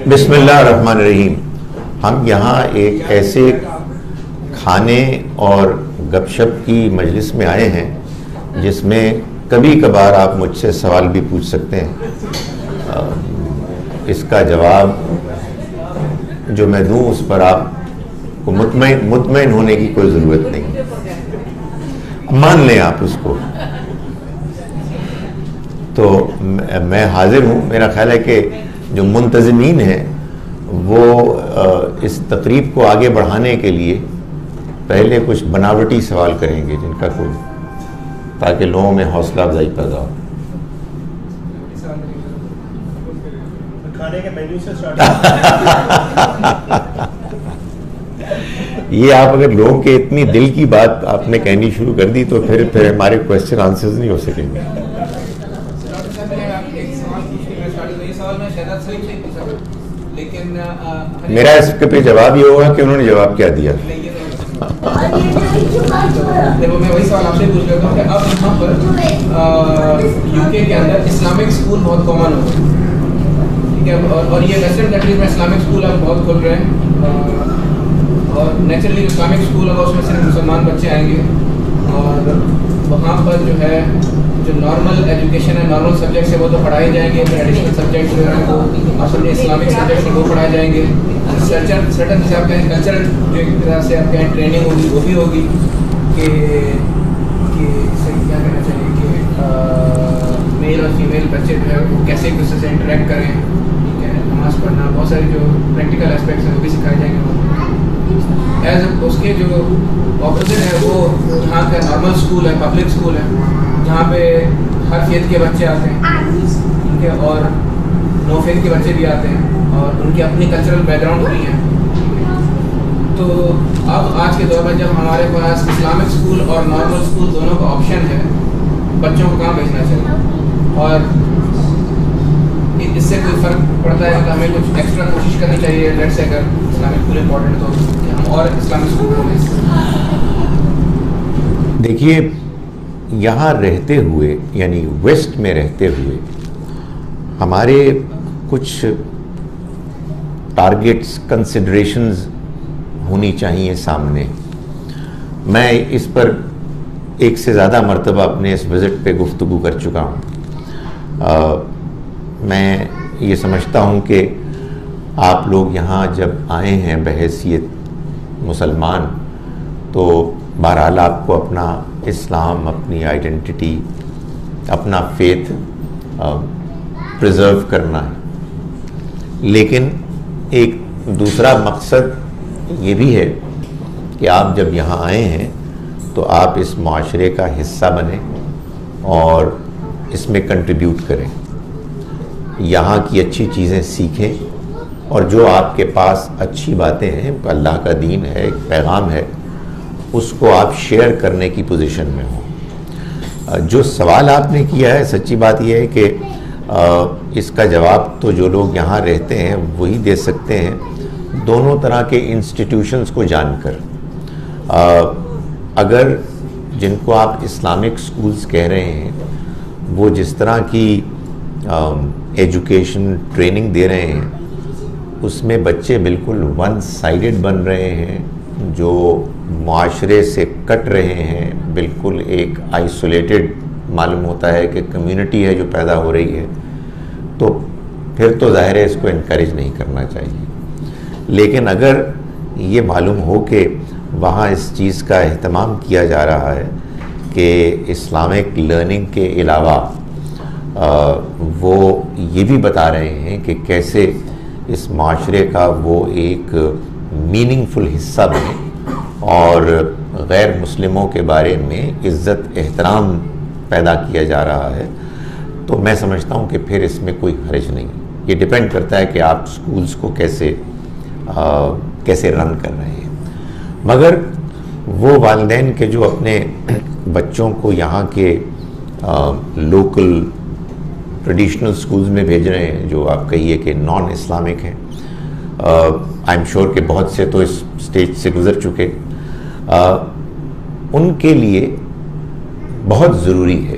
بسم اللہ الرحمن الرحیم. ہم یہاں ایک ایسے کھانے اور گپ شپ کی مجلس میں آئے ہیں جس میں کبھی کبھار آپ مجھ سے سوال بھی پوچھ سکتے ہیں. اس کا جواب جو میں دوں اس پر آپ کو مطمئن ہونے کی کوئی ضرورت نہیں، مان لیں آپ اس کو. تو میں حاضر ہوں. میرا خیال ہے کہ جو منتظمین ہیں وہ اس تقریب کو آگے بڑھانے کے لیے پہلے کچھ بناوٹی سوال کریں گے جن کا کوئی، تاکہ لوگوں میں حوصلہ افزائی پیدا ہو. یہ آپ اگر لوگوں کے اتنی دل کی بات آپ نے کہنی شروع کر دی تو پھر ہمارے کوشچن آنسرز نہیں ہو سکیں گے. میرا اس پہ جواب یہ ہوگا کہ انہوں نے جواب کیا دیا. دیکھو میں وہی سوال آپ سے پوچھ لیتا ہوں کہ اب یہاں پر یو کے کے اندر اسلامک اسکول بہت کامن ہو، ٹھیک ہے، اور یہ ویسٹرن کنٹریز میں اسلامک اسکول اب بہت کھل رہے ہیں، اور نیچرلی اسلامک اسکول ہوگا اس میں صرف مسلمان بچے آئیں گے، اور وہاں پر جو ہے جو نارمل ایجوکیشن ہے، نارمل سبجیکٹس ہے وہ تو پڑھائے جائیں گے، پھر ایڈیشنل سبجیکٹس جو ہیں وہ اپنے اسلامک سبجیکٹس وہ پڑھائے جائیں گے. سرٹن جیسے آپ کہیں کلچرل جو ایک طرح سے آپ کہیں ٹریننگ ہوگی وہ بھی ہوگی کہ اس سے کیا کہنا چاہیے کہ میل اور فیمیل بچے جو ہے وہ کیسے ایک دوسرے سے انٹریکٹ کریں، ٹھیک ہے، نماز پڑھنا، بہت سارے جو پریکٹیکل اسپیکٹس ہیں وہ بھی سکھائے جائیں گے. ایز اس کے جو اپوزٹ ہے وہ یہاں کا نارمل اسکول ہے، پبلک اسکول ہے، جہاں پہ ہر فیتھ کے بچے آتے ہیں، ٹھیک ہے، اور نو فیتھ کے بچے بھی آتے ہیں، اور ان کی اپنی کلچرل بیک گراؤنڈ بھی ہے. تو اب آج کے دور میں جب ہمارے پاس اسلامک اسکول اور نارمل اسکول دونوں کا آپشن ہے، بچوں کو کہاں بھیجنا چاہیے، اور اس سے کوئی فرق پڑتا ہے کہ ہمیں کچھ ایکسٹرا کوشش کرنی چاہیے، لیٹ سے اگر اسلامک اسکول امپورٹنٹ تو کہ ہم اور اسلامک اسکول کو بھیجیں. دیکھیے، یہاں رہتے ہوئے یعنی ویسٹ میں رہتے ہوئے ہمارے کچھ ٹارگیٹس، کنسیڈریشنز ہونی چاہیے سامنے. میں اس پر ایک سے زیادہ مرتبہ اپنے اس وزٹ پہ گفتگو کر چکا ہوں. میں یہ سمجھتا ہوں کہ آپ لوگ یہاں جب آئے ہیں بحیثیت مسلمان تو بہرحال آپ کو اپنا اسلام، اپنی آئیڈینٹی، اپنا فیتھ پریزرو کرنا ہے. لیکن ایک دوسرا مقصد یہ بھی ہے کہ آپ جب یہاں آئے ہیں تو آپ اس معاشرے کا حصہ بنیں اور اس میں کنٹریبیوٹ کریں، یہاں کی اچھی چیزیں سیکھیں، اور جو آپ کے پاس اچھی باتیں ہیں، اللہ کا دین ہے، ایک پیغام ہے، اس کو آپ شیئر کرنے کی پوزیشن میں ہوں. جو سوال آپ نے کیا ہے، سچی بات یہ ہے کہ اس کا جواب تو جو لوگ یہاں رہتے ہیں وہی دے سکتے ہیں، دونوں طرح کے انسٹیٹیوشنز کو جان کر. اگر جن کو آپ اسلامک سکولز کہہ رہے ہیں وہ جس طرح کی ایجوکیشن ٹریننگ دے رہے ہیں اس میں بچے بالکل ون سائیڈڈ بن رہے ہیں، جو معاشرے سے کٹ رہے ہیں، بالکل ایک آئسولیٹڈ معلوم ہوتا ہے کہ کمیونٹی ہے جو پیدا ہو رہی ہے، تو پھر تو ظاہر ہے اس کو انکریج نہیں کرنا چاہیے. لیکن اگر یہ معلوم ہو کہ وہاں اس چیز کا اہتمام کیا جا رہا ہے کہ اسلامک لرننگ کے علاوہ وہ یہ بھی بتا رہے ہیں کہ کیسے اس معاشرے کا وہ ایک میننگ فل حصہ بنے اور غیر مسلموں کے بارے میں عزت احترام پیدا کیا جا رہا ہے، تو میں سمجھتا ہوں کہ پھر اس میں کوئی حرج نہیں. یہ ڈیپینڈ کرتا ہے کہ آپ سکولز کو کیسے رن کر رہے ہیں. مگر وہ والدین کے جو اپنے بچوں کو یہاں کے لوکل ٹریڈیشنل سکولز میں بھیج رہے ہیں، جو آپ کہیے کہ نان اسلامک ہیں، آئی ایم شیور کہ بہت سے تو اس اسٹیج سے گزر چکے، ان کے لیے بہت ضروری ہے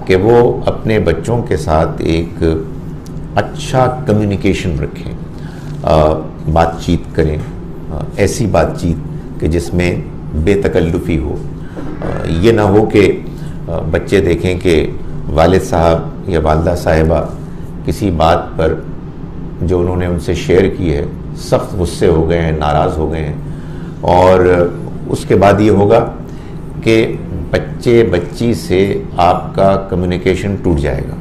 کہ وہ اپنے بچوں کے ساتھ ایک اچھا کمیونیکیشن رکھیں, بات چیت کریں, ایسی بات چیت کہ جس میں بے تکلفی ہو. یہ نہ ہو کہ بچے دیکھیں کہ والد صاحب یا والدہ صاحبہ کسی بات پر جو انہوں نے ان سے شیئر کی ہے سخت غصے ہو گئے ہیں, ناراض ہو گئے ہیں, اور اس کے بعد یہ ہوگا کہ بچے بچی سے آپ کا کمیونیکیشن ٹوٹ جائے گا.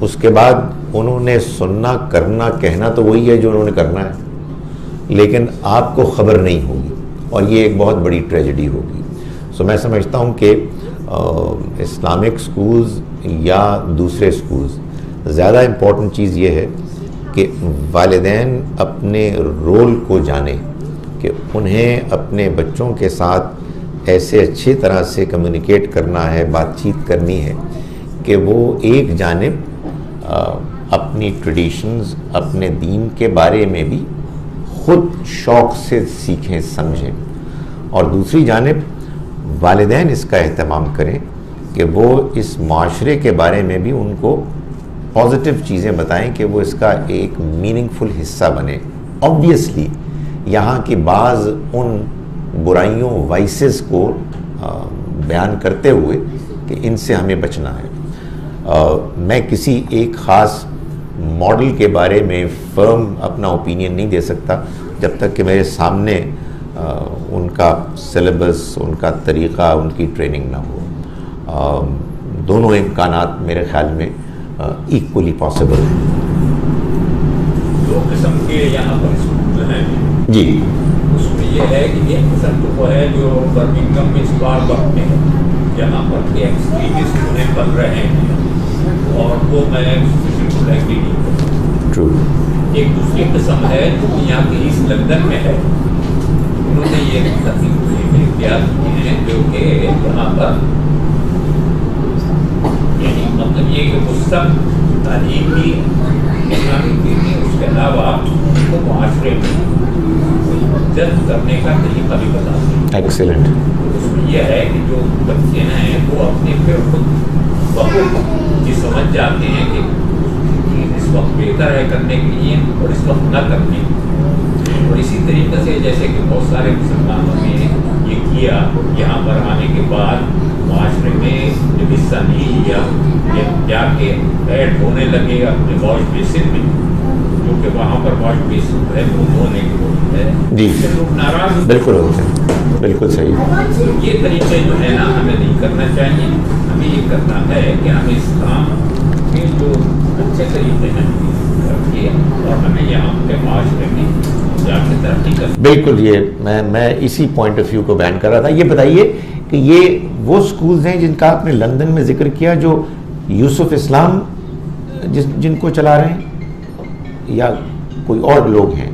اس کے بعد انہوں نے سننا, کرنا, کہنا تو وہی ہے جو انہوں نے کرنا ہے, لیکن آپ کو خبر نہیں ہوگی, اور یہ ایک بہت بڑی ٹریجڈی ہوگی. سو میں سمجھتا ہوں کہ اسلامک سکولز یا دوسرے سکولز, زیادہ امپورٹنٹ چیز یہ ہے کہ والدین اپنے رول کو جانیں کہ انہیں اپنے بچوں کے ساتھ ایسے اچھی طرح سے کمیونیکیٹ کرنا ہے, بات چیت کرنی ہے کہ وہ ایک جانب اپنی ٹریڈیشنز, اپنے دین کے بارے میں بھی خود شوق سے سیکھیں, سمجھیں, اور دوسری جانب والدین اس کا اہتمام کریں کہ وہ اس معاشرے کے بارے میں بھی ان کو پازیٹیو چیزیں بتائیں کہ وہ اس کا ایک میننگ فل حصہ بنے. آبویسلی یہاں کی بعض ان برائیوں, وائسز کو بیان کرتے ہوئے کہ ان سے ہمیں بچنا ہے. میں کسی ایک خاص ماڈل کے بارے میں فرم اپنا اوپینین نہیں دے سکتا جب تک کہ میرے سامنے ان کا سلیبس, ان کا طریقہ, ان کی ٹریننگ نہ ہو. دونوں امکانات میرے خیال میں ایکولی پاسبل ہیں. دو قسم کے یہاں پر اسکول ہیں جی, اس میں یہ ہے کہ ایک قسم تو وہ ہے جو برمنگھم میں اس بار وقت میں ہے جہاں پر کہ ایکسٹریمسٹ انہیں بن رہے ہیں, اور وہ میں بالکل ایگری نہیں کرتا. ٹرو. ایک دوسری قسم ہے جو یہاں کے ایسٹ لندن میں ہے, انہوں نے یہ اختیار کیے ہیں جو کہ یہاں پر یعنی مطلب یہ کہ مستقل تعلیم بھی اسلامک دین میں, اس کے علاوہ ان کو معاشرے میں جذب کرنے کا طریقہ بھی بتاتے ہیں. ایکسیلنٹ. اس میں یہ ہے کہ جو بچے ہیں وہ اپنے پھر خود بخود یہ سمجھ جاتے ہیں کہ اس وقت بہتر ہے کرنے کے لیے اور اس وقت نہ کرنے. اور اسی طریقے سے جیسے کہ بہت سارے مسلمانوں نے یہ کیا, یہاں پر آنے کے بعد معاشرے میں جب حصہ نہیں لیا, یہ جا کے ایڈ ہونے لگے اپنے واش بیسن میں, جو کہ وہاں پر واش بیسن ہے وہ دھونے کی ہوتی ہے, جی لوگ ناراض بالکل ہوتے ہیں, بالکل صحیح. یہ طریقے جو ہے نا ہمیں نہیں کرنا چاہیے. ہمیں یہ کرنا ہے کہ ہمیں اسلام کے جو اچھے طریقے ہیں رکھیے, اور ہمیں یہاں کے معاشرے میں جا کے ترقی کریں. بالکل, یہ میں اسی پوائنٹ آف ویو کو بیان کر رہا تھا. یہ بتائیے کہ یہ وہ سکولز ہیں جن کا آپ نے لندن میں ذکر کیا جو یوسف اسلام جن کو چلا رہے ہیں, یا کوئی اور لوگ ہیں؟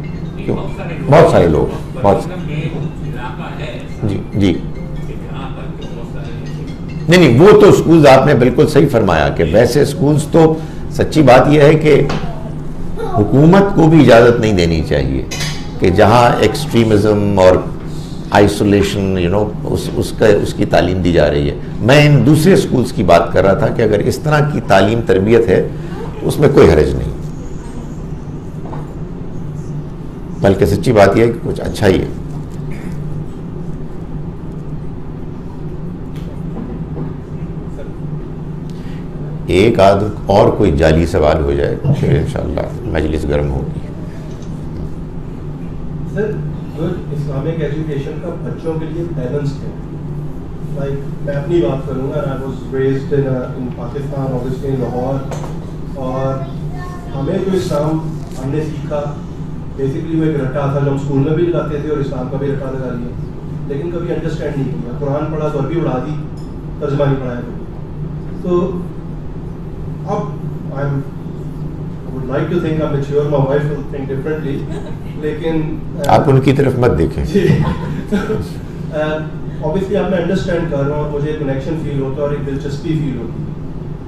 بہت سارے لوگ, بہت جی جی نہیں, وہ تو سکولز آپ نے بالکل صحیح فرمایا کہ ویسے سکولز تو سچی بات یہ ہے کہ حکومت کو بھی اجازت نہیں دینی چاہیے کہ جہاں ایکسٹریمزم اور آئسولیشن اس کی تعلیم دی جا رہی ہے. میں ان دوسرے سکولز کی بات کر رہا تھا کہ اگر اس طرح کی تعلیم تربیت ہے تو اس میں کوئی حرج نہیں, بلکہ سچی بات یہ ہے کہ کچھ اچھا ہی ہے. ایک آدھ اور کوئی جعلی سوال ہو جائے پھر انشاءاللہ مجلس گرم ہوگی. سر, جو اسلامک ایجوکیشن کا بچوں کے لیے بیلنس ہے, لائک میں اپنی بات کروں گا, I was raised in Pakistan, obviously in Lahore, اور ہمیں جو اسلام ہم نے سیکھا بیسکلی وہ ایک رٹا تھا جو ہم اسکول میں بھی لگاتے تھے, اور اسلام کا بھی رٹا لگا لیا, لیکن کبھی انڈرسٹینڈ نہیں کیا. قرآن پڑھا تو عربی اڑا دی, ترجمہ نہیں پڑھایا کبھی. تو اب I would like to think I'm mature, my wife will think differently, لیکن آپ ان کی طرف مت دیکھیں. obviously آپ میں انڈرسٹینڈ کر رہا ہوں, اور مجھے کنیکشن فیل ہوتا ہے اور ایک دلچسپی فیل ہوتی ہے.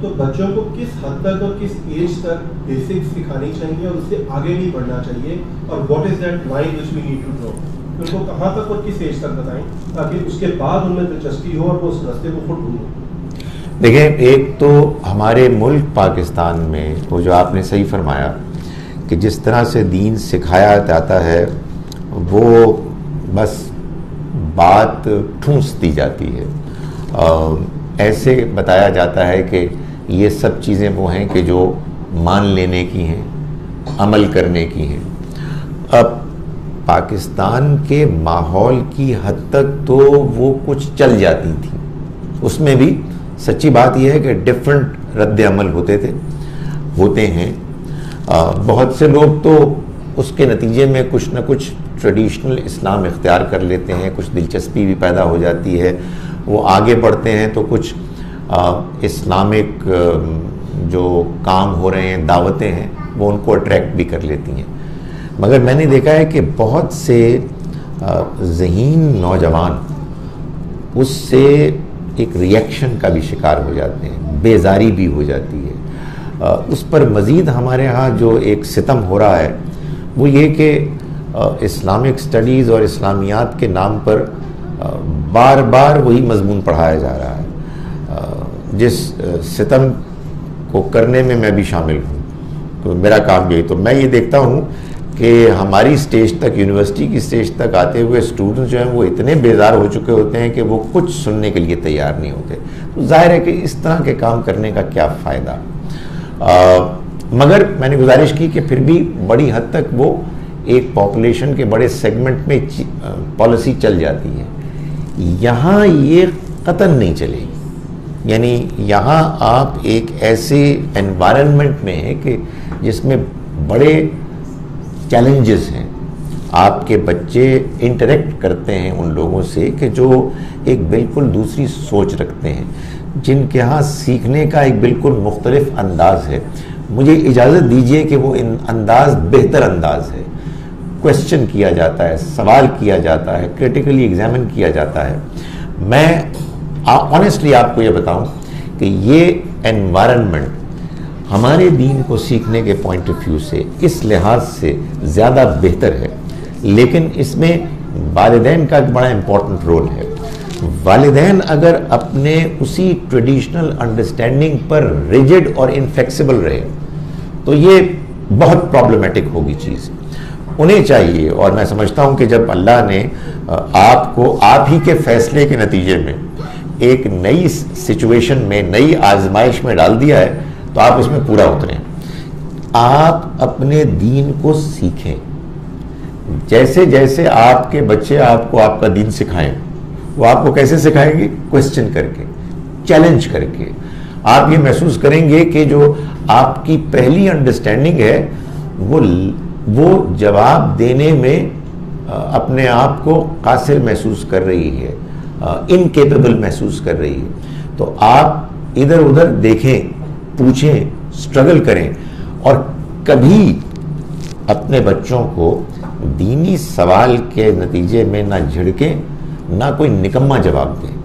تو بچوں کو کس حد تک اور کس ایج تک بیسکس سکھانی چاہیے اور اس سے آگے نہیں بڑھنا چاہیے, اور what is that line which we need to draw, ان کو کہاں تک اور کس ایج تک بتائیں تاکہ اس کے بعد ان میں دلچسپی ہو اور وہ اس راستے کو خود ڈھونڈیں. دیکھیں، ایک تو ہمارے ملک پاکستان میں وہ جو آپ نے صحیح فرمایا کہ جس طرح سے دین سکھایا جاتا ہے وہ بس بات ٹھونس دی جاتی ہے، ایسے بتایا جاتا ہے کہ یہ سب چیزیں وہ ہیں کہ جو مان لینے کی ہیں، عمل کرنے کی ہیں۔ اب پاکستان کے ماحول کی حد تک تو وہ کچھ چل جاتی تھیں، اس میں بھی سچی بات یہ ہے کہ ڈیفرنٹ رد عمل ہوتے ہیں۔ بہت سے لوگ تو اس کے نتیجے میں کچھ نہ کچھ ٹریڈیشنل اسلام اختیار کر لیتے ہیں، کچھ دلچسپی بھی پیدا ہو جاتی ہے، وہ آگے بڑھتے ہیں تو کچھ اسلامک جو کام ہو رہے ہیں، دعوتیں ہیں، وہ ان کو اٹریکٹ بھی کر لیتی ہیں۔ مگر میں نے دیکھا ہے کہ بہت سے ذہین نوجوان اس سے ایک ریئیکشن کا بھی شکار ہو جاتے ہیں، بیزاری بھی ہو جاتی ہے۔ اس پر مزید ہمارے ہاں جو ایک ستم ہو رہا ہے وہ یہ کہ اسلامک سٹڈیز اور اسلامیات کے نام پر بار بار وہی مضمون پڑھایا جا رہا ہے، جس ستم کو کرنے میں میں بھی شامل ہوں، تو میرا کام یہی۔ تو میں یہ دیکھتا ہوں کہ ہماری سٹیج تک، یونیورسٹی کی سٹیج تک آتے ہوئے اسٹوڈنٹس جو ہیں وہ اتنے بیزار ہو چکے ہوتے ہیں کہ وہ کچھ سننے کے لیے تیار نہیں ہوتے۔ تو ظاہر ہے کہ اس طرح کے کام کرنے کا کیا فائدہ۔ مگر میں نے گزارش کی کہ پھر بھی بڑی حد تک وہ ایک پاپولیشن کے بڑے سیگمنٹ میں پالیسی چل جاتی ہے۔ یہاں یہ قطعاً نہیں چلے گی، یعنی یہاں آپ ایک ایسے انوائرنمنٹ میں ہیں کہ جس میں بڑے چیلنجز ہیں، آپ کے بچے انٹریکٹ کرتے ہیں ان لوگوں سے کہ جو ایک بالکل دوسری سوچ رکھتے ہیں، جن کے ہاں سیکھنے کا ایک بالکل مختلف انداز ہے۔ مجھے اجازت دیجئے کہ وہ انداز بہتر انداز ہے، کویسچن کیا جاتا ہے، سوال کیا جاتا ہے، کریٹیکلی ایگزامن کیا جاتا ہے۔ میں آنیسٹلی آپ کو یہ بتاؤں کہ یہ انوائرنمنٹ ہمارے دین کو سیکھنے کے پوائنٹ آف ویو سے اس لحاظ سے زیادہ بہتر ہے، لیکن اس میں والدین کا ایک بڑا امپورٹنٹ رول ہے۔ والدین اگر اپنے اسی ٹریڈیشنل انڈرسٹینڈنگ پر ریجڈ اور انفلیکسیبل رہے تو یہ بہت پرابلمیٹک ہوگی چیز۔ انہیں چاہیے، اور میں سمجھتا ہوں کہ جب اللہ نے آپ کو آپ ہی کے فیصلے کے نتیجے میں ایک نئی سچویشن میں، نئی آزمائش میں ڈال دیا ہے تو آپ اس میں پورا اتریں، آپ اپنے دین کو سیکھیں۔ جیسے جیسے آپ کے بچے آپ کو آپ کا دین سکھائیں، وہ آپ کو کیسے سکھائیں گے؟ کویسچن کر کے، چیلنج کر کے۔ آپ یہ محسوس کریں گے کہ جو آپ کی پہلی انڈرسٹینڈنگ ہے وہ جواب دینے میں اپنے آپ کو قاصر محسوس کر رہی ہے، انکیپیبل محسوس کر رہی ہے، تو آپ ادھر ادھر دیکھیں، پوچھیں، سٹرگل کریں، اور کبھی اپنے بچوں کو دینی سوال کے نتیجے میں نہ جھڑکیں، نہ کوئی نکما جواب دیں۔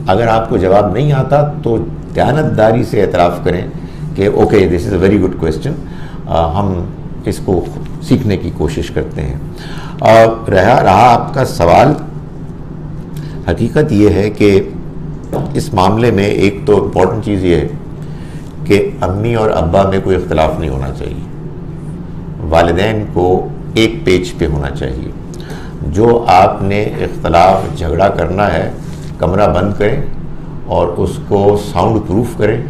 اگر آپ کو جواب نہیں آتا تو دیانتداری سے اعتراف کریں کہ okay this is a very good question, ہم اس کو سیکھنے کی کوشش کرتے ہیں۔ رہا آپ کا سوال، حقیقت یہ ہے کہ اس معاملے میں ایک تو امپورٹنٹ چیز یہ ہے کہ امی اور ابا میں کوئی اختلاف نہیں ہونا چاہیے، والدین کو ایک پیج پہ ہونا چاہیے۔ جو آپ نے اختلاف جھگڑا کرنا ہے، کمرہ بند کریں اور اس کو ساؤنڈ پروف کریں،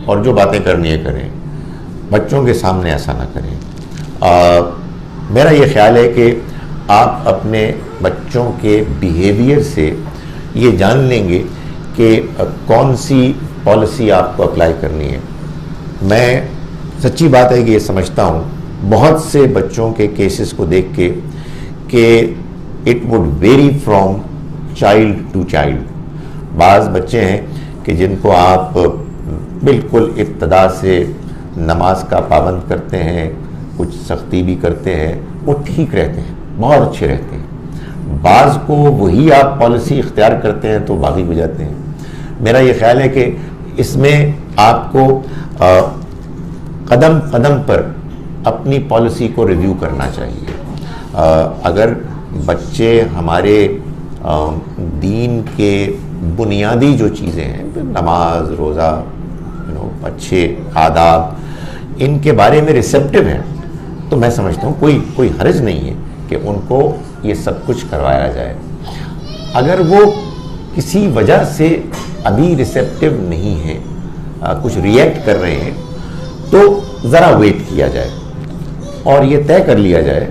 اور جو باتیں کرنی ہے کریں، بچوں کے سامنے ایسا نہ کریں۔ میرا یہ خیال ہے کہ آپ اپنے بچوں کے بیہیویئر سے یہ جان لیں گے کہ کون سی پالیسی آپ کو اپلائی کرنی ہے۔ میں سچی بات ہے کہ یہ سمجھتا ہوں بہت سے بچوں کے کیسز کو دیکھ کے کہ it would vary from child to child. بعض بچے ہیں کہ جن کو آپ بالکل ابتدا سے نماز کا پابند کرتے ہیں، کچھ سختی بھی کرتے ہیں، وہ ٹھیک رہتے ہیں، بہت اچھے رہتے ہیں۔ بعض کو وہی آپ پالیسی اختیار کرتے ہیں تو باغی ہو جاتے ہیں۔ میرا یہ خیال ہے کہ اس میں آپ کو قدم قدم پر اپنی پالیسی کو ریویو کرنا چاہیے۔ اگر بچے ہمارے دین کے بنیادی جو چیزیں ہیں نماز روزہ اچھے آداب ان کے بارے میں ریسیپٹیو ہیں تو میں سمجھتا ہوں کوئی حرج نہیں ہے کہ ان کو یہ سب کچھ کروایا جائے. اگر وہ کسی وجہ سے ابھی ریسیپٹیو نہیں ہے, کچھ ریئیکٹ کر رہے ہیں, تو ذرا ویٹ کیا جائے اور یہ طے کر لیا جائے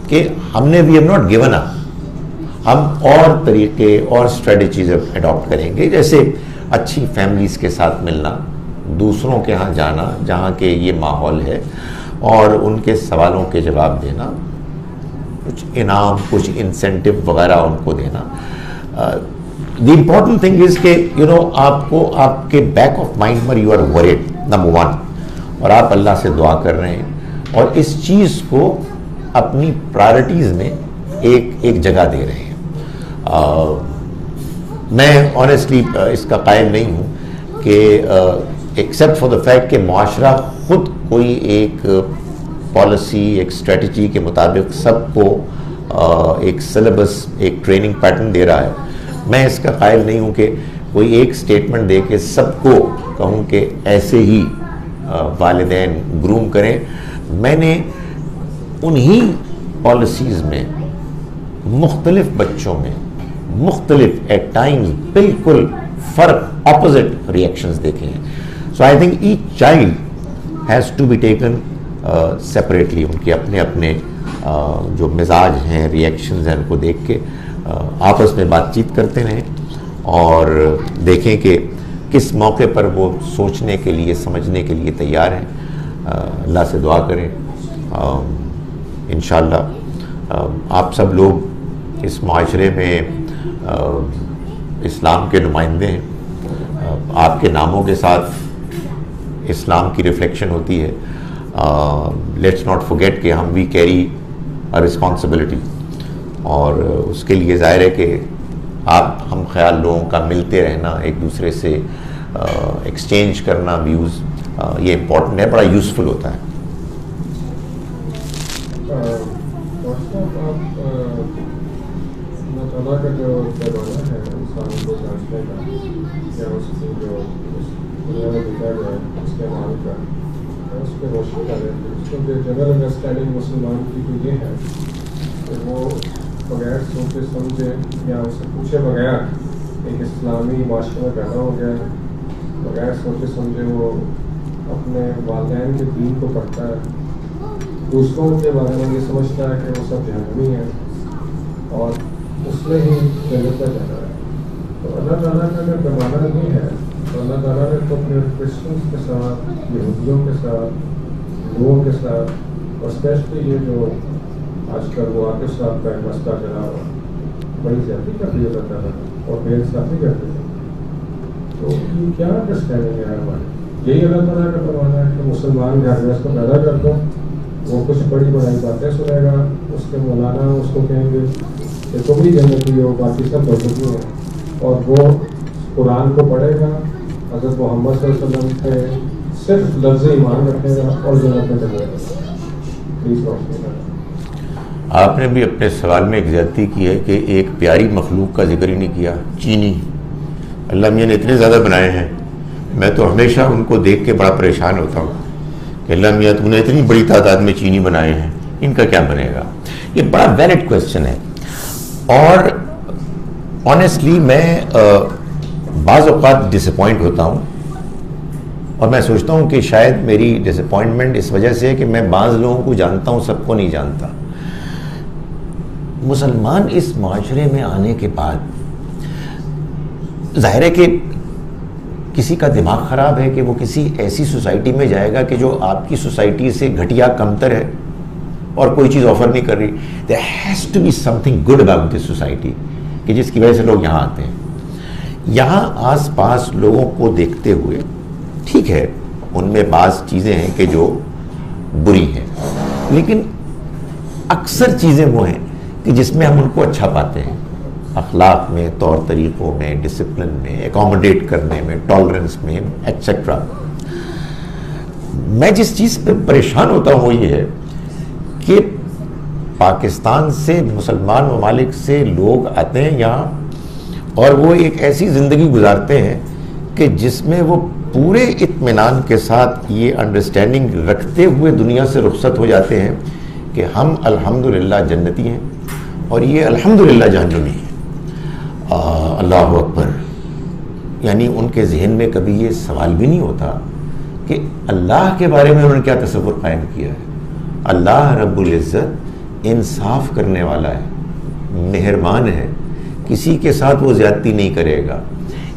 کہ ہم نے we have not given up, ہم اور طریقے اور اسٹریٹجیز اڈاپٹ کریں گے, جیسے اچھی فیملیز کے ساتھ ملنا, دوسروں کے ہاں جانا جہاں کہ یہ ماحول ہے اور ان کے سوالوں کے جواب دینا, کچھ انعام کچھ انسینٹیو وغیرہ ان کو دینا. دی امپورٹنٹ تھنگ از کہ آپ کو آپ کے بیک آف مائنڈ پر یو آر ورڈ نمبر 1, اور آپ اللہ سے دعا کر رہے ہیں اور اس چیز کو اپنی پرائرٹیز میں ایک جگہ دے رہے ہیں. میں آنیسٹلی اس کا قائل نہیں ہوں کہ ایکسیپٹ فار دا فیکٹ کہ معاشرہ خود کوئی ایک پالیسی ایک اسٹریٹجی کے مطابق سب کو ایک سلیبس ایک ٹریننگ پیٹرن دے رہا ہے, میں اس کا قائل نہیں ہوں کہ کوئی ایک سٹیٹمنٹ دے کے سب کو کہوں کہ ایسے ہی والدین گروم کریں. میں نے انہی پالیسیز میں مختلف بچوں میں مختلف ایٹ ٹائمز بالکل فرق اپوزٹ ریئیکشنز دیکھے ہیں. So I think each child has to be taken separately, ان کے اپنے اپنے جو مزاج ہیں ریئیکشنز ہیں ان کو دیکھ کے آپس میں بات چیت کرتے رہیں اور دیکھیں کہ کس موقع پر وہ سوچنے کے لیے سمجھنے کے لیے تیار ہیں. اللہ سے دعا کریں انشاءاللہ آپ سب لوگ اس معاشرے میں اسلام کے نمائندے ہیں, آپ کے ناموں کے ساتھ اسلام کی ریفلیکشن ہوتی ہے. لیٹس ناٹ forget کہ ہم وی کیری a responsibility, اور اس کے لیے ظاہر ہے کہ آپ ہم خیال لوگوں کا ملتے رہنا, ایک دوسرے سے ایکسچینج کرنا ویوز, یہ امپورٹنٹ ہے, بڑا یوزفل ہوتا ہے. اللہ کا جو پیمانہ ہے انسان کو جانچنے کا یا اس کی جو دنیا میں دکھا گیا ہے اس کے مال کا اس پہ روشنی کرے. اس کو جو جنرل انڈرسٹینڈنگ مسلمان کی تو یہ ہے کہ وہ بغیر سوچے سمجھے یا اسے پوچھے بغیر ایک اسلامی معاشرے میں پیدا ہو گیا ہے, بغیر سوچے سمجھے وہ اپنے والدین کے دین کو پڑھتا ہے, دوسروں کے بارے میں یہ سمجھتا ہے کہ وہ سب جہنمی ہیں اور اس میں ہی جنت کا جانا ہے. تو اللہ تعالیٰ کا اگر پیمانہ نہیں ہے تو اللہ تعالیٰ نے تو اپنے کرسچنس کے ساتھ, یہودیوں کے ساتھ, لوگوں کے ساتھ, اور اسپیشلی یہ جو آج کل وہ عاطف صاحب کا ایک مسئلہ چلا ہوا, بڑی زیادتی کر دی اللہ تعالیٰ اور بے انصافی کرتے تھے. تو یہ کیا انڈرسٹینڈنگ ہے ہماری؟ یہی اللہ تعالیٰ کا پیمانہ ہے کہ مسلمان گھر میں اس کو پیدا کر دو, وہ کچھ بڑی بڑی باتیں سنے گا, اس کے مولانا اس کو کہیں گے کہ تم بھی جنتی ہو, باقی سب بدتی ہیں, اور وہ قرآن کو پڑھے گا, حضرت محمد صلی اللہ علیہ وسلم پہ صرف لفظ ایمان رکھے گا اور جنت میں چلے گا. پلیز روشنی کریں. آپ نے بھی اپنے سوال میں ایک زیادتی کی ہے کہ ایک پیاری مخلوق کا ذکر ہی نہیں کیا, چینی. اللہ میاں نے اتنے زیادہ بنائے ہیں, میں تو ہمیشہ ان کو دیکھ کے بڑا پریشان ہوتا ہوں کہ اللہ میاں تم نے اتنی بڑی تعداد میں چینی بنائے ہیں, ان کا کیا بنے گا. یہ بڑا ویلڈ کویسچن ہے, اور آنیسٹلی میں بعض اوقات ڈس اپوائنٹ ہوتا ہوں, اور میں سوچتا ہوں کہ شاید میری ڈس اپوائنٹمنٹ اس وجہ سے ہے کہ میں بعض لوگوں کو جانتا ہوں, سب کو نہیں جانتا. مسلمان اس معاشرے میں آنے کے بعد ظاہر ہے کہ کسی کا دماغ خراب ہے کہ وہ کسی ایسی سوسائٹی میں جائے گا کہ جو آپ کی سوسائٹی سے گھٹیا کمتر ہے اور کوئی چیز آفر نہیں کر رہی. there has to be something good about this society کہ جس کی وجہ سے لوگ یہاں آتے ہیں. یہاں آس پاس لوگوں کو دیکھتے ہوئے ٹھیک ہے ان میں بعض چیزیں ہیں کہ جو بری ہیں, لیکن اکثر چیزیں وہ ہیں کہ جس میں ہم ان کو اچھا پاتے ہیں, اخلاق میں, طور طریقوں میں, ڈسپلن میں, اکوموڈیٹ کرنے میں, ٹالرنس میں, ایٹسیٹرا. میں جس چیز پہ پریشان ہوتا ہوں وہ یہ ہے کہ پاکستان سے مسلمان ممالک سے لوگ آتے ہیں یہاں, اور وہ ایک ایسی زندگی گزارتے ہیں کہ جس میں وہ پورے اطمینان کے ساتھ یہ انڈرسٹینڈنگ رکھتے ہوئے دنیا سے رخصت ہو جاتے ہیں کہ ہم الحمدللہ جنتی ہیں اور یہ الحمدللہ جہنمی ہیں. اللہ اکبر. یعنی ان کے ذہن میں کبھی یہ سوال بھی نہیں ہوتا کہ اللہ کے بارے میں انہوں نے کیا تصور قائم کیا ہے. اللہ رب العزت انصاف کرنے والا ہے, مہربان ہے, کسی کے ساتھ وہ زیادتی نہیں کرے گا.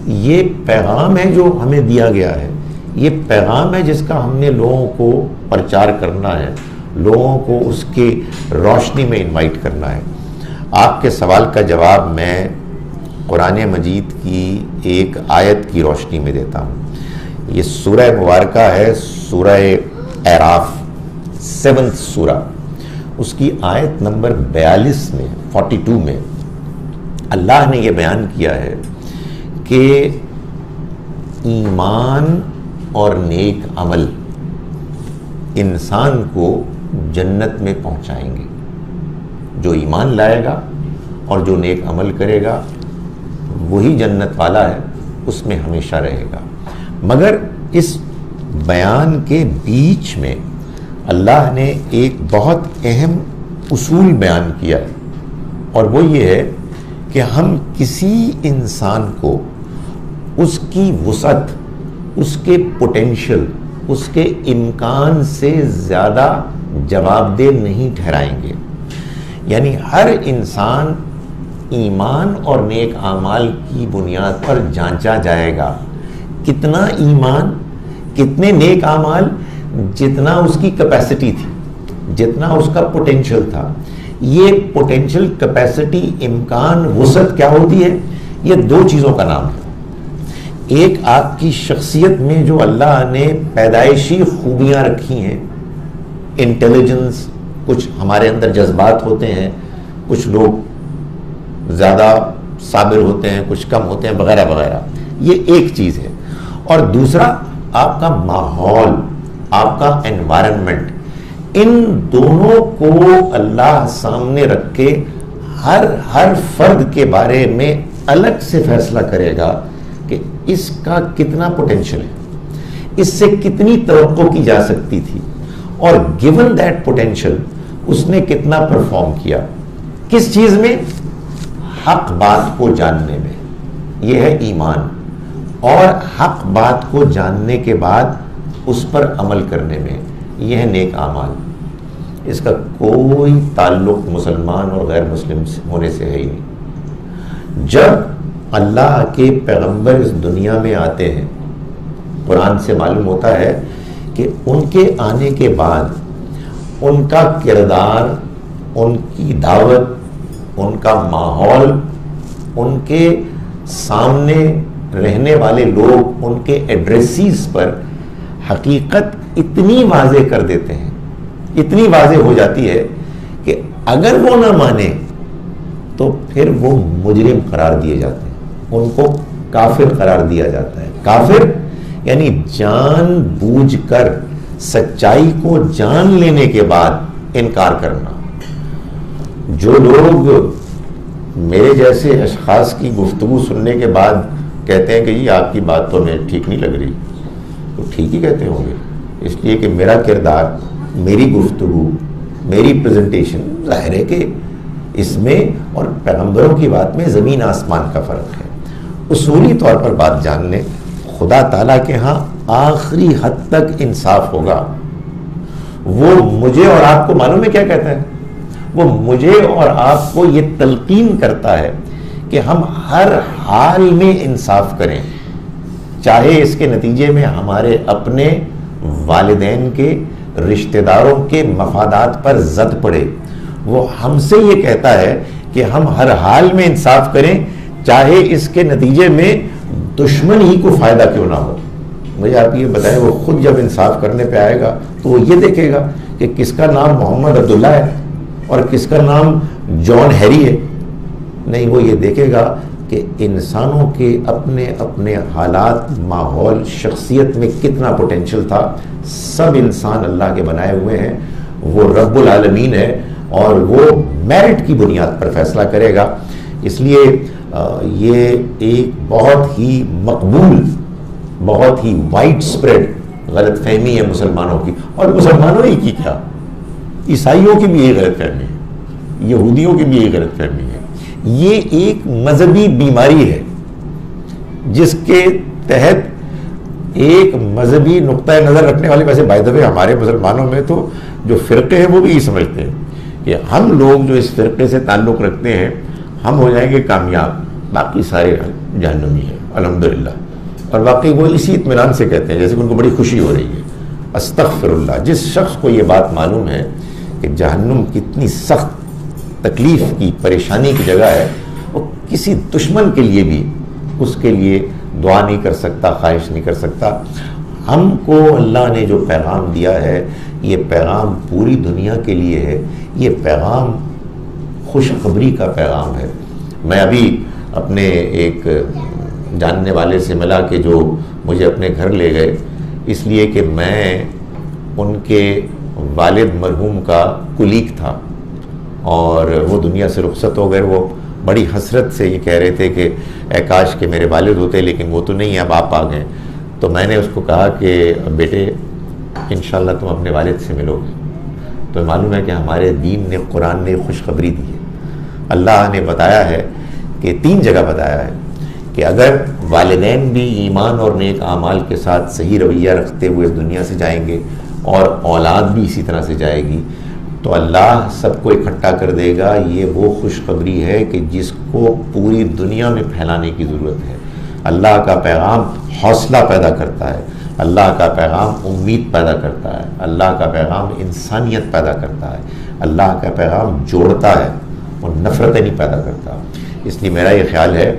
یہ پیغام ہے جو ہمیں دیا گیا ہے, یہ پیغام ہے جس کا ہم نے لوگوں کو پرچار کرنا ہے, لوگوں کو اس کی روشنی میں انوائٹ کرنا ہے. آپ کے سوال کا جواب میں قرآن مجید کی ایک آیت کی روشنی میں دیتا ہوں. یہ سورہ مبارکہ ہے سورہ اعراف, 7th سورہ. اس کی آیت نمبر 42 میں 42 میں اللہ نے یہ بیان کیا ہے کہ ایمان اور نیک عمل انسان کو جنت میں پہنچائیں گے. جو ایمان لائے گا اور جو نیک عمل کرے گا وہی جنت والا ہے, اس میں ہمیشہ رہے گا. مگر اس بیان کے بیچ میں اللہ نے ایک بہت اہم اصول بیان کیا ہے, اور وہ یہ ہے کہ ہم کسی انسان کو اس کی وسعت, اس کے پوٹینشل, اس کے امکان سے زیادہ جواب دہ نہیں ٹھہرائیں گے. یعنی ہر انسان ایمان اور نیک اعمال کی بنیاد پر جانچا جائے گا. کتنا ایمان, کتنے نیک اعمال, جتنا اس کی کیپیسٹی تھی, جتنا اس کا پوٹینشل تھا. یہ پوٹینشل, کیپیسٹی, امکان, وسعت کیا ہوتی ہے؟ یہ دو چیزوں کا نام ہے. ایک آپ کی شخصیت میں جو اللہ نے پیدائشی خوبیاں رکھی ہیں, انٹیلیجنس, کچھ ہمارے اندر جذبات ہوتے ہیں, کچھ لوگ زیادہ صابر ہوتے ہیں, کچھ کم ہوتے ہیں, وغیرہ وغیرہ. یہ ایک چیز ہے. اور دوسرا آپ کا ماحول, آپ کا انوائرنمنٹ. ان دونوں کو اللہ سامنے رکھ کے ہر فرد کے بارے میں الگ سے فیصلہ کرے گا کہ اس کا کتنا پوٹینشل ہے, اس سے کتنی توقع کی جا سکتی تھی, اور given that potential اس نے کتنا پرفارم کیا. کس چیز میں؟ حق بات کو جاننے میں. یہ ہے ایمان. اور حق بات کو جاننے کے بعد اس پر عمل کرنے میں, یہ ہے نیک اعمال. اس کا کوئی تعلق مسلمان اور غیر مسلم ہونے سے ہے ہی نہیں. جب اللہ کے پیغمبر اس دنیا میں آتے ہیں, قرآن سے معلوم ہوتا ہے کہ ان کے آنے کے بعد ان کا کردار, ان کی دعوت, ان کا ماحول, ان کے سامنے رہنے والے لوگ, ان کے ایڈریسز پر حقیقت اتنی واضح کر دیتے ہیں, اتنی واضح ہو جاتی ہے کہ اگر وہ نہ مانے تو پھر وہ مجرم قرار دیے جاتے ہیں, ان کو کافر قرار دیا جاتا ہے. کافر یعنی جان بوجھ کر سچائی کو جان لینے کے بعد انکار کرنا. جو لوگ میرے جیسے اشخاص کی گفتگو سننے کے بعد کہتے ہیں کہ یہ آپ کی بات تو ہمیں ٹھیک نہیں لگ رہی, تو ٹھیک ہی کہتے ہوں گے, اس لیے کہ میرا کردار, میری گفتگو, میری پریزنٹیشن, ظاہر ہے کہ اس میں اور پیغمبروں کی بات میں زمین آسمان کا فرق ہے. اصولی طور پر بات جان لیں, خدا تعالیٰ کے ہاں آخری حد تک انصاف ہوگا. وہ مجھے اور آپ کو معلوم ہے کیا کہتا ہے؟ وہ مجھے اور آپ کو یہ تلقین کرتا ہے کہ ہم ہر حال میں انصاف کریں, چاہے اس کے نتیجے میں ہمارے اپنے والدین کے, رشتہ داروں کے مفادات پر زد پڑے. وہ ہم سے یہ کہتا ہے کہ ہم ہر حال میں انصاف کریں, چاہے اس کے نتیجے میں دشمن ہی کو فائدہ کیوں نہ ہو. مجھے آپ یہ بتائیں, وہ خود جب انصاف کرنے پہ آئے گا تو وہ یہ دیکھے گا کہ کس کا نام محمد عبداللہ ہے اور کس کا نام جان ہیری ہے؟ نہیں, وہ یہ دیکھے گا کہ انسانوں کے اپنے اپنے حالات, ماحول, شخصیت میں کتنا پوٹینشل تھا. سب انسان اللہ کے بنائے ہوئے ہیں, وہ رب العالمین ہے اور وہ میرٹ کی بنیاد پر فیصلہ کرے گا. اس لیے یہ ایک بہت ہی مقبول، بہت ہی وائڈ اسپریڈ غلط فہمی ہے مسلمانوں کی، اور مسلمانوں ہی کی کیا، عیسائیوں کی بھی یہی غلط فہمی ہے، یہودیوں کی بھی یہی غلط فہمی ہے. یہ ایک مذہبی بیماری ہے جس کے تحت ایک مذہبی نقطۂ نظر رکھنے والے، ویسے بائی دا وے ہمارے مسلمانوں میں تو جو فرقے ہیں وہ بھی یہ سمجھتے ہیں کہ ہم لوگ جو اس فرقے سے تعلق رکھتے ہیں ہم ہو جائیں گے کامیاب، باقی سارے جہنمی ہیں الحمدللہ. اور واقعی وہ اسی اطمینان سے کہتے ہیں جیسے کہ ان کو بڑی خوشی ہو رہی ہے. استغفر اللہ. جس شخص کو یہ بات معلوم ہے کہ جہنم کتنی سخت تکلیف کی، پریشانی کی جگہ ہے، وہ کسی دشمن کے لیے بھی اس کے لیے دعا نہیں کر سکتا، خواہش نہیں کر سکتا. ہم کو اللہ نے جو پیغام دیا ہے یہ پیغام پوری دنیا کے لیے ہے، یہ پیغام خوشخبری کا پیغام ہے. میں ابھی اپنے ایک جاننے والے سے ملا کہ جو مجھے اپنے گھر لے گئے، اس لیے کہ میں ان کے والد مرحوم کا کلیگ تھا اور وہ دنیا سے رخصت ہو گئے. وہ بڑی حسرت سے یہ کہہ رہے تھے کہ اے کاش کہ میرے والد ہوتے، لیکن وہ تو نہیں ہیں، اب آپ آ گئے. تو میں نے اس کو کہا کہ بیٹے انشاءاللہ تم اپنے والد سے ملو گے. تو معلوم ہے کہ ہمارے دین نے، قرآن نے خوشخبری دی ہے. اللہ نے بتایا ہے کہ 3 جگہ بتایا ہے کہ اگر والدین بھی ایمان اور نیک اعمال کے ساتھ صحیح رویہ رکھتے ہوئے اس دنیا سے جائیں گے اور اولاد بھی اسی طرح سے جائے گی تو اللہ سب کو اکٹھا کر دے گا. یہ وہ خوشخبری ہے کہ جس کو پوری دنیا میں پھیلانے کی ضرورت ہے. اللہ کا پیغام حوصلہ پیدا کرتا ہے، اللہ کا پیغام امید پیدا کرتا ہے، اللہ کا پیغام انسانیت پیدا کرتا ہے، اللہ کا پیغام جوڑتا ہے اور نفرتیں نہیں پیدا کرتا. اس لیے میرا یہ خیال ہے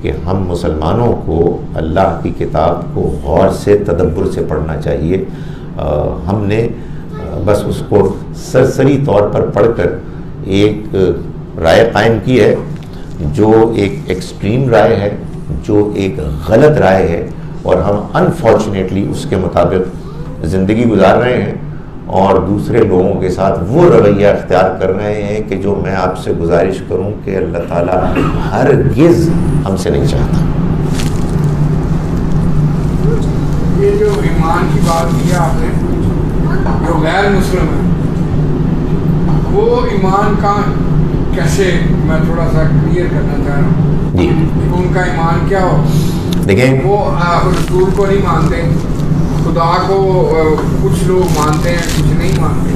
کہ ہم مسلمانوں کو اللہ کی کتاب کو غور سے، تدبر سے پڑھنا چاہیے. ہم نے بس اس کو سرسری طور پر پڑھ کر ایک رائے قائم کی ہے جو ایک ایکسٹریم رائے ہے، جو ایک غلط رائے ہے، اور ہم انفارچونیٹلی اس کے مطابق زندگی گزار رہے ہیں اور دوسرے لوگوں کے ساتھ وہ رویہ اختیار کر رہے ہیں کہ جو میں آپ سے گزارش کروں کہ اللہ تعالیٰ ہرگز ہم سے نہیں چاہتا. یہ جو ایمان کی بات کی آپ نے، جو غیر مسلم ہے وہ ایمان کا کیسے، میں تھوڑا سا کلیئر کرنا چاہ رہا ہوں جی. ان کا ایمان کیا ہو؟ دیکھیں وہ رسول کو نہیں مانتے، خدا کو کچھ لوگ مانتے ہیں، کچھ نہیں مانتے.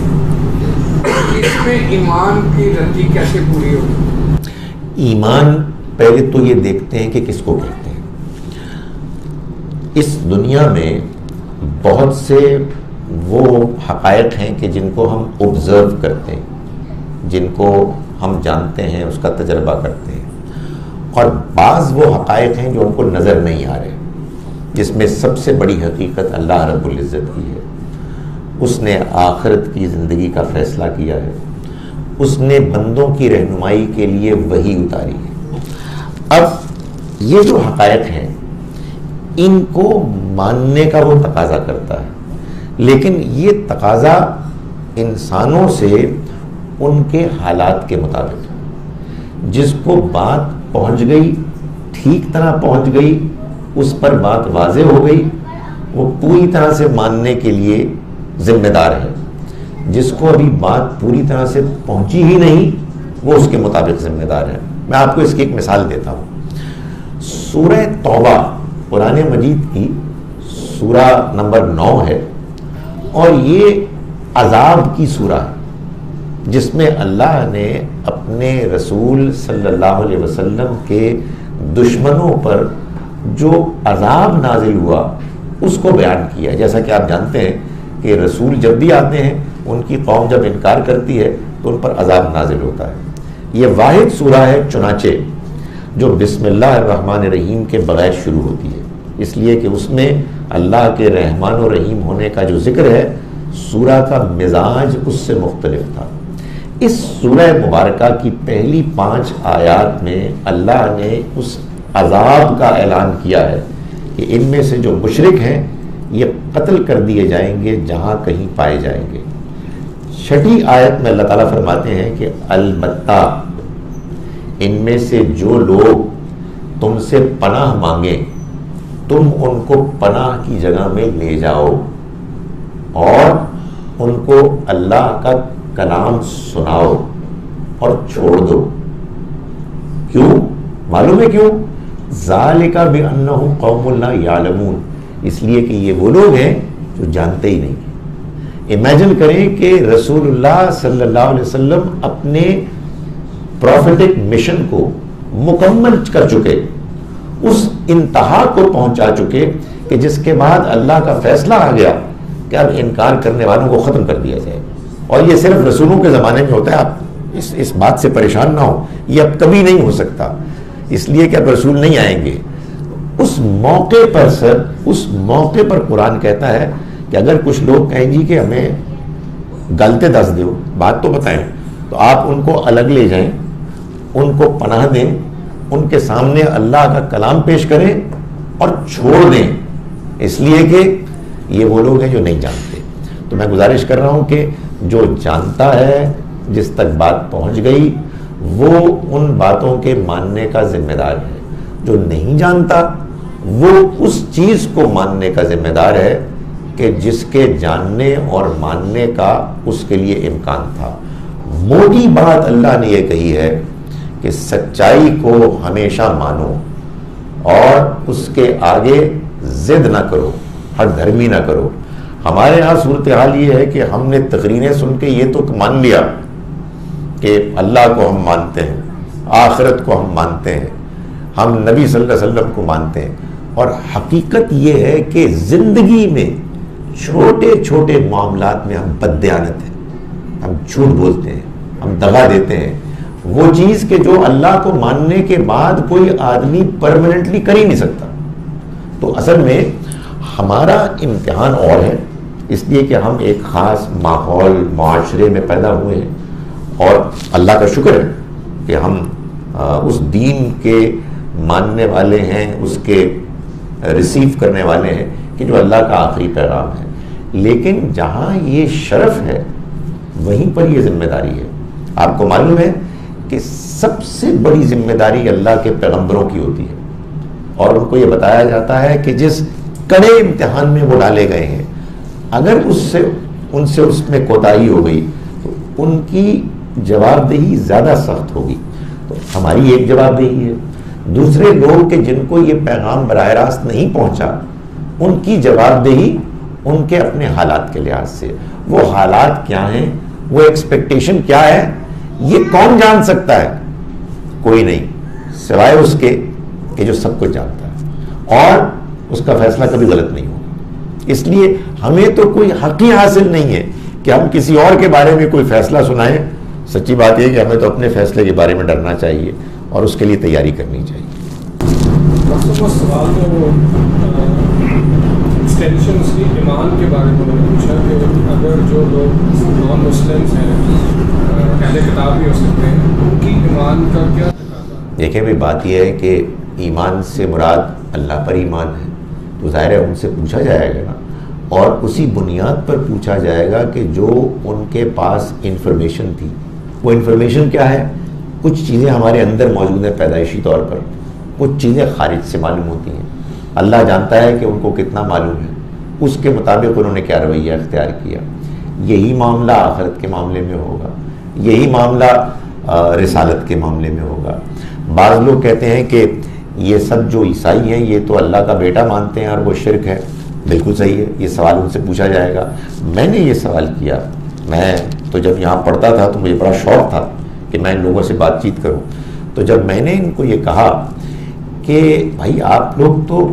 اس میں ایمان کی رتی کیسے پوری ہوگی؟ ایمان پہلے تو یہ دیکھتے ہیں کہ کس کو کہتے ہیں. اس دنیا میں بہت سے وہ حقائق ہیں کہ جن کو ہم آبزرو کرتے ہیں، جن کو ہم جانتے ہیں، اس کا تجربہ کرتے ہیں، اور بعض وہ حقائق ہیں جو ہم کو نظر نہیں آ رہے، جس میں سب سے بڑی حقیقت اللہ رب العزت کی ہے. اس نے آخرت کی زندگی کا فیصلہ کیا ہے، اس نے بندوں کی رہنمائی کے لیے وحی اتاری ہے. اب یہ جو حقائق ہیں ان کو ماننے کا وہ تقاضا کرتا ہے، لیکن یہ تقاضا انسانوں سے ان کے حالات کے مطابق. جس کو بات پہنچ گئی، ٹھیک طرح پہنچ گئی، اس پر بات واضح ہو گئی، وہ پوری طرح سے ماننے کے لیے ذمہ دار ہے. جس کو ابھی بات پوری طرح سے پہنچی ہی نہیں وہ اس کے مطابق ذمہ دار ہے. میں آپ کو اس کی ایک مثال دیتا ہوں. سورہ توبہ قرآن مجید کی سورہ نمبر 9 ہے اور یہ عذاب کی سورہ ہے جس میں اللہ نے اپنے رسول صلی اللہ علیہ وسلم کے دشمنوں پر جو عذاب نازل ہوا اس کو بیان کیا. جیسا کہ آپ جانتے ہیں کہ رسول جب بھی آتے ہیں ان کی قوم جب انکار کرتی ہے تو ان پر عذاب نازل ہوتا ہے. یہ واحد سورہ ہے چنانچہ جو بسم اللہ الرحمن الرحیم کے بغیر شروع ہوتی ہے، اس لیے کہ اس میں اللہ کے رحمان و رحیم ہونے کا جو ذکر ہے سورہ کا مزاج اس سے مختلف تھا. اس سورہ مبارکہ کی پہلی 5 آیات میں اللہ نے اس عذاب کا اعلان کیا ہے کہ ان میں سے جو مشرک ہیں یہ قتل کر دیے جائیں گے جہاں کہیں پائے جائیں گے. 6 آیت میں اللہ تعالیٰ فرماتے ہیں کہ البتہ ان میں سے جو لوگ تم سے پناہ مانگیں تم ان کو پناہ کی جگہ میں لے جاؤ اور ان کو اللہ کا کلام سناؤ اور چھوڑ دو. کیوں؟ معلوم ہے کیوں؟ ذالک بانہم قوم لا یعلمون، اس لیے کہ یہ وہ لوگ ہیں جو جانتے ہی نہیں. امیجن کریں کہ رسول اللہ صلی اللہ علیہ وسلم اپنے پروفیٹک مشن کو مکمل کر چکے، اس انتہا کو پہنچا چکے کہ جس کے بعد اللہ کا فیصلہ آ گیا کہ اب انکار کرنے والوں کو ختم کر دیا جائے. اور یہ صرف رسولوں کے زمانے میں ہوتا ہے، آپ اس بات سے پریشان نہ ہو، یہ اب کبھی نہیں ہو سکتا، اس لیے کہ اب رسول نہیں آئیں گے. اس موقع پر قرآن کہتا ہے کہ اگر کچھ لوگ کہیں جی کہ ہمیں غلطے دس دو، بات تو بتائیں، تو آپ ان کو الگ لے جائیں، ان کو پناہ دیں، ان کے سامنے اللہ کا کلام پیش کریں اور چھوڑ دیں، اس لیے کہ یہ وہ لوگ ہیں جو نہیں جانتے. تو میں گزارش کر رہا ہوں کہ جو جانتا ہے، جس تک بات پہنچ گئی، وہ ان باتوں کے ماننے کا ذمہ دار ہے. جو نہیں جانتا وہ اس چیز کو ماننے کا ذمہ دار ہے کہ جس کے جاننے اور ماننے کا اس کے لیے امکان تھا. موٹی بات اللہ نے یہ کہی ہے کہ سچائی کو ہمیشہ مانو اور اس کے آگے ضد نہ کرو، ہٹ دھرمی نہ کرو. ہمارے ہاں صورتحال یہ ہے کہ ہم نے تقریریں سن کے یہ تو مان لیا کہ اللہ کو ہم مانتے ہیں، آخرت کو ہم مانتے ہیں، ہم نبی صلی اللہ علیہ وسلم کو مانتے ہیں، اور حقیقت یہ ہے کہ زندگی میں چھوٹے چھوٹے معاملات میں ہم بددیانت ہیں، ہم جھوٹ بولتے ہیں، ہم دغا دیتے ہیں. وہ چیز کہ جو اللہ کو ماننے کے بعد کوئی آدمی پرماننٹلی کر ہی نہیں سکتا. تو اصل میں ہمارا امتحان اور ہے، اس لیے کہ ہم ایک خاص ماحول معاشرے میں پیدا ہوئے ہیں، اور اللہ کا شکر ہے کہ ہم اس دین کے ماننے والے ہیں، اس کے ریسیو کرنے والے ہیں کہ جو اللہ کا آخری پیغام ہے. لیکن جہاں یہ شرف ہے وہیں پر یہ ذمہ داری ہے. آپ کو معلوم ہے کہ سب سے بڑی ذمہ داری اللہ کے پیغمبروں کی ہوتی ہے، اور ان کو یہ بتایا جاتا ہے کہ جس کڑے امتحان میں وہ ڈالے گئے ہیں، اگر ان سے اس میں کوتاہی ہو گئی تو ان کی جواب دہی زیادہ سخت ہوگی. تو ہماری ایک جواب دہی ہے. دوسرے لوگ کہ جن کو یہ پیغام براہ راست نہیں پہنچا، ان کی جواب دہی ان کے اپنے حالات کے لحاظ سے. وہ حالات کیا ہیں، وہ ایکسپیکٹیشن کیا ہے، یہ کون جان سکتا ہے؟ کوئی نہیں سوائے اس کے کہ جو سب کچھ جانتا ہے، اور اس کا فیصلہ کبھی غلط نہیں ہوگا. اس لیے ہمیں تو کوئی حق ہی حاصل نہیں ہے کہ ہم کسی اور کے بارے میں کوئی فیصلہ سنائیں. سچی بات یہ ہے کہ ہمیں تو اپنے فیصلے کے بارے میں ڈرنا چاہیے اور اس کے لیے تیاری کرنی چاہیے. سوال تو ایکسٹینشن اس کی ایمان کے بارے میں پوچھا کہ اگر جو لوگ نان مسلمس ہیں، اہل کتاب بھی ہو سکتے ہیں، ان کی ایمان کا کیا تقاضا ہے؟ دیکھیں بھائی، بات یہ ہے کہ ایمان سے مراد اللہ پر ایمان ہے، تو ظاہر ہے ان سے پوچھا جائے گا نا، اور اسی بنیاد پر پوچھا جائے گا کہ جو ان کے پاس انفارمیشن تھی. وہ انفارمیشن کیا ہے؟ کچھ چیزیں ہمارے اندر موجود ہیں پیدائشی طور پر، کچھ چیزیں خارج سے معلوم ہوتی ہیں. اللہ جانتا ہے کہ ان کو کتنا معلوم ہے، اس کے مطابق انہوں نے کیا رویہ اختیار کیا. یہی معاملہ آخرت کے معاملے میں ہوگا، یہی معاملہ رسالت کے معاملے میں ہوگا. بعض لوگ کہتے ہیں کہ یہ سب جو عیسائی ہیں یہ تو اللہ کا بیٹا مانتے ہیں اور وہ شرک ہے. بالکل صحیح ہے، یہ سوال ان سے پوچھا جائے گا. میں نے یہ سوال کیا، میں تو جب یہاں پڑھتا تھا تو مجھے بڑا شوق تھا کہ میں ان لوگوں سے بات چیت کروں. تو جب میں نے ان کو یہ کہا کہ بھائی آپ لوگ تو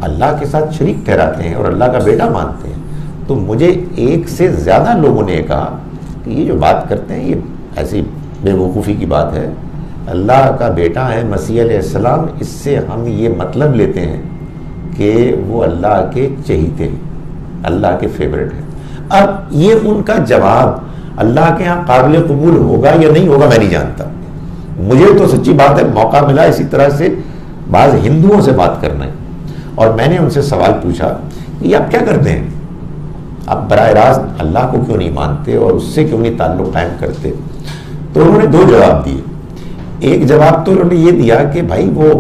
اللہ کے ساتھ شریک ٹھہراتے ہیں اور اللہ کا بیٹا مانتے ہیں، تو مجھے ایک سے زیادہ لوگوں نے کہا کہ یہ جو بات کرتے ہیں یہ ایسی بے وقوفی کی بات ہے. اللہ کا بیٹا ہے مسیح علیہ السلام، اس سے ہم یہ مطلب لیتے ہیں کہ وہ اللہ کے چہیتے ہیں، اللہ کے فیورٹ ہیں. اب یہ ان کا جواب اللہ کے ہاں قابل قبول ہوگا یا نہیں ہوگا میں نہیں جانتا. مجھے تو سچی بات ہے موقع ملا اسی طرح سے بعض ہندوؤں سے بات کرنا ہے، اور میں نے ان سے سوال پوچھا کہ آپ کیا کرتے ہیں، آپ براہ راست اللہ کو کیوں نہیں مانتے اور اس سے کیوں نہیں تعلق قائم کرتے؟ تو انہوں نے دو جواب دیے. ایک جواب تو انہوں نے یہ دیا کہ بھائی وہ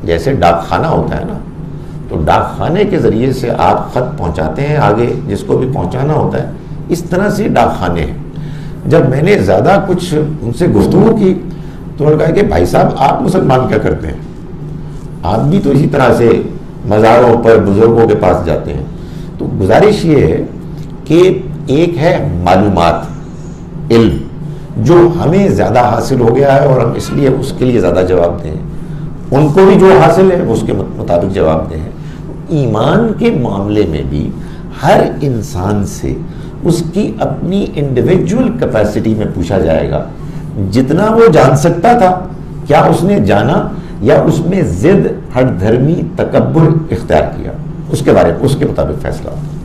جیسے ڈاک خانہ ہوتا ہے نا، تو ڈاک خانے کے ذریعے سے آپ خط پہنچاتے ہیں آگے جس کو بھی پہنچانا ہوتا ہے، اس طرح سے ڈاک خانے ہیں. جب میں نے زیادہ کچھ ان سے گفتگو کی تو انہوں نے کہا کہ بھائی صاحب آپ مسلمان کیا کرتے ہیں؟ آپ بھی تو اسی طرح سے مزاروں پر بزرگوں کے پاس جاتے ہیں. تو گزارش یہ ہے کہ ایک ہے معلومات، علم جو ہمیں زیادہ حاصل ہو گیا ہے اور ہم اس لیے اس کے لیے زیادہ جواب دیں، ان کو بھی جو حاصل ہے وہ اس کے مطابق جواب دیں. ایمان کے معاملے میں بھی ہر انسان سے اس کی اپنی انڈیویجول کیپیسٹی میں پوچھا جائے گا. جتنا وہ جان سکتا تھا کیا اس نے جانا، یا اس میں ضد، ہٹ دھرمی، تکبر اختیار کیا، اس کے بارے میں اس کے مطابق فیصلہ ہوتا.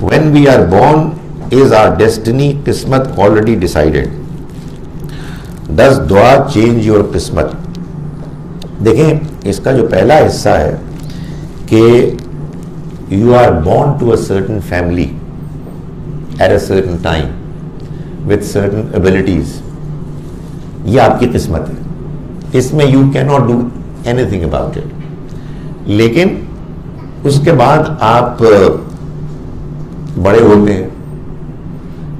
When we are born, is our destiny, قسمت already decided? Does دعا change your قسمت؟ دیکھیں اس کا جو پہلا حصہ ہے کہ you are born to a certain family at a certain time with certain abilities. یہ آپ کی قسمت ہے، اس میں you cannot do anything about it. لیکن اس کے بعد آپ بڑے ہوتے ہیں،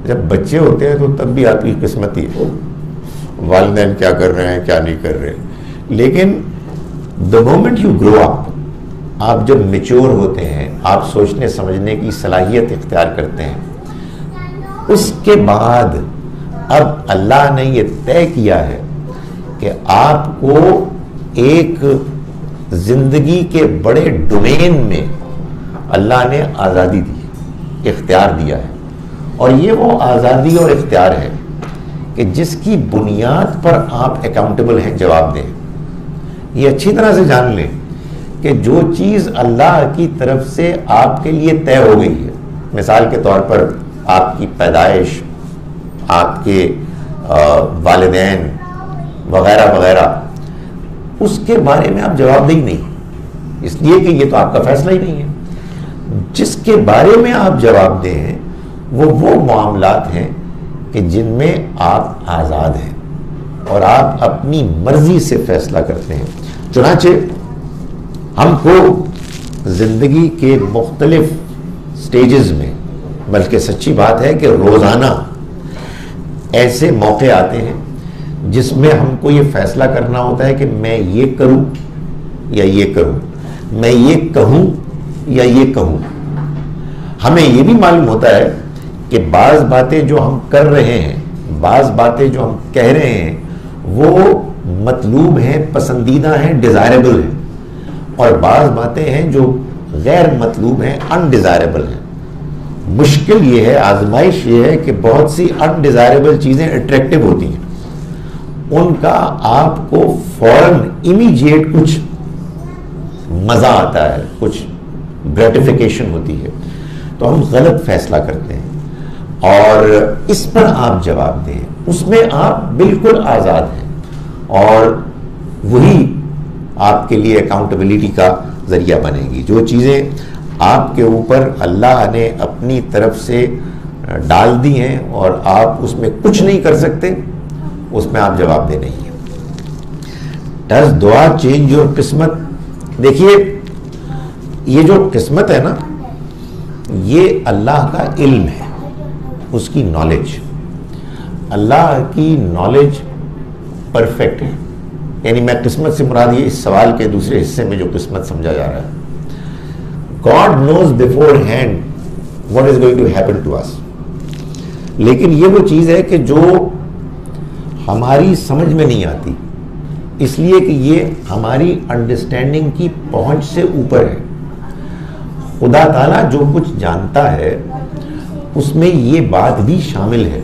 جب بچے ہوتے ہیں تو تب بھی آپ کی قسمت ہی ہے، والدین کیا کر رہے ہیں کیا نہیں کر رہے. لیکن the moment you grow up، آپ جب میچور ہوتے ہیں، آپ سوچنے سمجھنے کی صلاحیت اختیار کرتے ہیں، اس کے بعد اب اللہ نے یہ طے کیا ہے کہ آپ کو ایک زندگی کے بڑے ڈومین میں اللہ نے آزادی دی، اختیار دیا ہے. اور یہ وہ آزادی اور اختیار ہے کہ جس کی بنیاد پر آپ اکاؤنٹیبل ہیں، جواب دیں. یہ اچھی طرح سے جان لیں کہ جو چیز اللہ کی طرف سے آپ کے لیے طے ہو گئی ہے، مثال کے طور پر آپ کی پیدائش، آپ کے والدین وغیرہ وغیرہ، اس کے بارے میں آپ جواب دہی نہیں، اس لیے کہ یہ تو آپ کا فیصلہ ہی نہیں ہے. جس کے بارے میں آپ جواب دیں ہیں وہ معاملات ہیں کہ جن میں آپ آزاد ہیں اور آپ اپنی مرضی سے فیصلہ کرتے ہیں. چنانچہ ہم کو زندگی کے مختلف سٹیجز میں، بلکہ سچی بات ہے کہ روزانہ ایسے موقع آتے ہیں جس میں ہم کو یہ فیصلہ کرنا ہوتا ہے کہ میں یہ کروں یا یہ کروں، میں یہ کہوں یا یہ کہوں. ہمیں یہ بھی معلوم ہوتا ہے کہ بعض باتیں جو ہم کر رہے ہیں، بعض باتیں جو ہم کہہ رہے ہیں وہ مطلوب ہیں، پسندیدہ ہیں، ڈیزائربل ہیں، اور بعض باتیں ہیں جو غیر مطلوب ہیں، انڈیزائربل ہیں. مشکل یہ ہے، آزمائش یہ ہے کہ بہت سی انڈیزائربل چیزیں اٹریکٹیو ہوتی ہیں، ان کا آپ کو فوراً امیجیٹ کچھ مزہ آتا ہے، کچھ گریٹیفیکیشن ہوتی ہے، تو ہم غلط فیصلہ کرتے ہیں. اور اس پر آپ جواب دیں، اس میں آپ بالکل آزاد ہیں، اور وہی آپ کے لیے اکاؤنٹیبلٹی کا ذریعہ بنے گی. جو چیزیں آپ کے اوپر اللہ نے اپنی طرف سے ڈال دی ہیں اور آپ اس میں کچھ نہیں کر سکتے، اس میں آپ جواب دے نہیں ہیں. ڈز دعا چینج یور قسمت؟ دیکھیے یہ جو قسمت ہے نا، یہ اللہ کا علم ہے، اس کی نالج. اللہ کی نالج پرفیکٹ ہے. یعنی میں قسمت سے مراد یہ اس سوال کے دوسرے حصے میں جو قسمت سمجھا جا رہا ہے، God knows beforehand what is going to happen to us. لیکن یہ وہ چیز ہے کہ جو ہماری سمجھ میں نہیں آتی، اس لیے کہ یہ ہماری انڈرسٹینڈنگ کی پہنچ سے اوپر ہے. خدا تعالیٰ جو کچھ جانتا ہے اس میں یہ بات بھی شامل ہے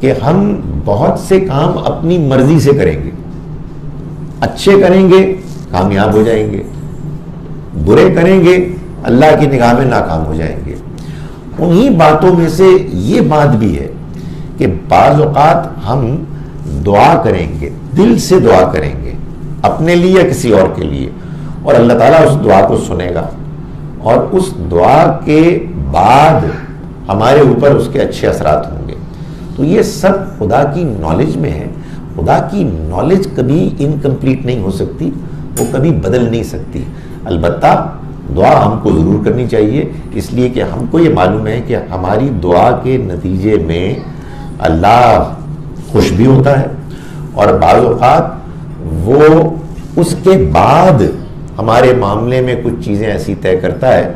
کہ ہم بہت سے کام اپنی مرضی سے کریں گے. اچھے کریں گے کامیاب ہو جائیں گے، برے کریں گے اللہ کی نگاہ میں ناکام ہو جائیں گے. انہی باتوں میں سے یہ بات بھی ہے کہ بعض اوقات ہم دعا کریں گے، دل سے دعا کریں گے اپنے لیے یا کسی اور کے لیے، اور اللہ تعالیٰ اس دعا کو سنے گا، اور اس دعا کے بعد ہمارے اوپر اس کے اچھے اثرات ہوں گے. تو یہ سب خدا کی نالج میں ہے. خدا کی نالج کبھی انکمپلیٹ نہیں ہو سکتی، وہ کبھی بدل نہیں سکتی. البتہ دعا ہم کو ضرور کرنی چاہیے، اس لیے کہ ہم کو یہ معلوم ہے کہ ہماری دعا کے نتیجے میں اللہ خوش بھی ہوتا ہے، اور بعض اوقات وہ اس کے بعد ہمارے معاملے میں کچھ چیزیں ایسی طے کرتا ہے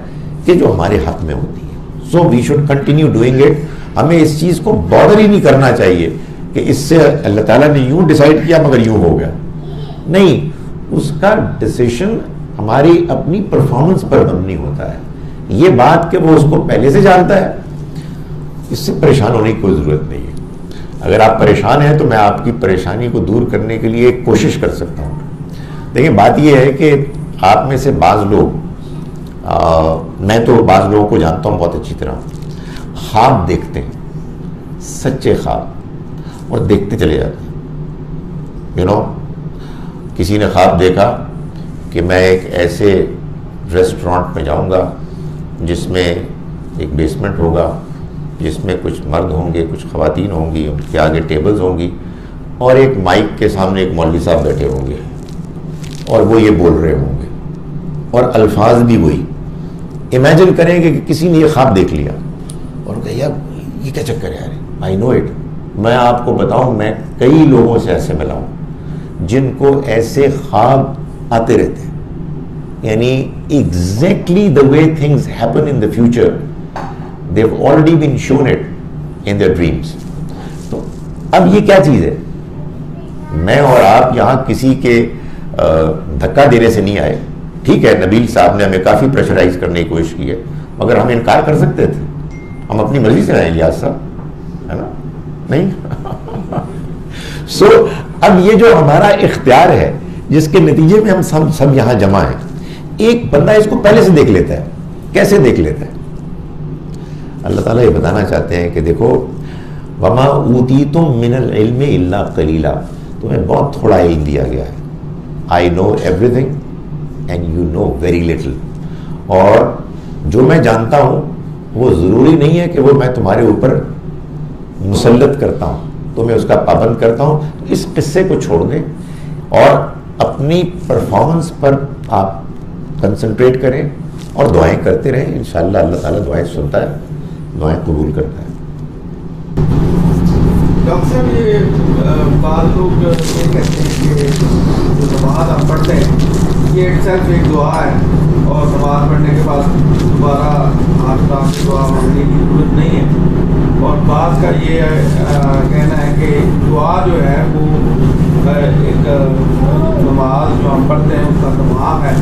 کہ جو ہمارے حق میں ہوتی ہیں. So we should continue doing it. ہمیں اس چیز کو بادر ہی نہیں کرنا چاہیے کہ اس سے اللہ تعالیٰ نے یوں ڈیسائیڈ کیا مگر یوں ہو گیا. نہیں، اس کا ڈیسیشن ہماری اپنی پرفارمنس پر مبنی ہوتا ہے. یہ بات کہ وہ اس کو پہلے سے جانتا ہے، اس سے پریشان ہونے کی کوئی ضرورت نہیں ہے. اگر آپ پریشان ہیں تو میں آپ کی پریشانی کو دور کرنے کے لیے ایک کوشش کر سکتا ہوں. دیکھیں، بات یہ ہے کہ آپ میں سے بعض لوگ، میں تو بعض لوگوں کو جانتا ہوں بہت اچھی طرح، خواب دیکھتے ہیں، سچے خواب، اور دیکھتے چلے جاتے ہیں. کسی نے خواب دیکھا کہ میں ایک ایسے ریسٹورانٹ میں جاؤں گا جس میں ایک بیسمنٹ ہوگا، جس میں کچھ مرد ہوں گے، کچھ خواتین ہوں گی، ان کے آگے ٹیبلز ہوں گی، اور ایک مائک کے سامنے ایک مولوی صاحب بیٹھے ہوں گے اور وہ یہ بول رہے ہوں گے، اور الفاظ بھی وہی. امیجن کریں کہ کسی نے یہ خواب دیکھ لیا اور کہا یار یہ کیا چکر ہے یار. آئی نو اٹ. میں آپ کو بتاؤں، میں کئی لوگوں سے ایسے ملا ہوں جن کو ایسے خواب آتے رہتے ہیں. یعنی exactly the way things happen in the future, they've already been shown it in their dreams. تو اب یہ کیا چیز ہے؟ میں اور آپ یہاں کسی کے دھکا دینے سے نہیں آئے. ٹھیک ہے، نبیل صاحب نے ہمیں کافی پریشرائز کرنے کی کوشش کی ہے، مگر ہم انکار کر سکتے تھے. ہم اپنی مرضی سے آئے الیاس صاحب، ہے نا؟ نہیں. سو اب یہ جو ہمارا اختیار ہے جس کے نتیجے میں ہم سب یہاں جمع ہیں، ایک بندہ اس کو پہلے سے دیکھ لیتا ہے. کیسے دیکھ لیتا ہے؟ اللہ تعالیٰ یہ بتانا چاہتے ہیں کہ دیکھو، وما اوتیتم من العلم الا قلیلا، تمہیں بہت تھوڑا علم دیا گیا ہے. I know everything and you know very little. اور جو میں جانتا ہوں وہ ضروری نہیں ہے کہ وہ میں تمہارے اوپر مسلط کرتا ہوں، تو میں اس کا پابند کرتا ہوں. اس قصے کو چھوڑ دیں اور اپنی پرفارمنس پر آپ کنسنٹریٹ کریں اور دعائیں کرتے رہیں. انشاءاللہ اللہ تعالیٰ دعائیں سنتا ہے، دعائیں قبول کرتا ہے. ڈاکٹر صاحب، یہ بعض لوگ یہ کہتے ہیں کہ جو نماز ہم پڑھتے ہیں یہ ایک صرف ایک دعا ہے، اور نماز پڑھنے کے بعد دوبارہ ہاتھ ڈال کے دعا مانگنے کی ضرورت نہیں ہے. اور بعض کا یہ کہنا ہے کہ دعا جو ہے وہ ایک نماز جو ہم پڑھتے ہیں اس کا تمام ہے،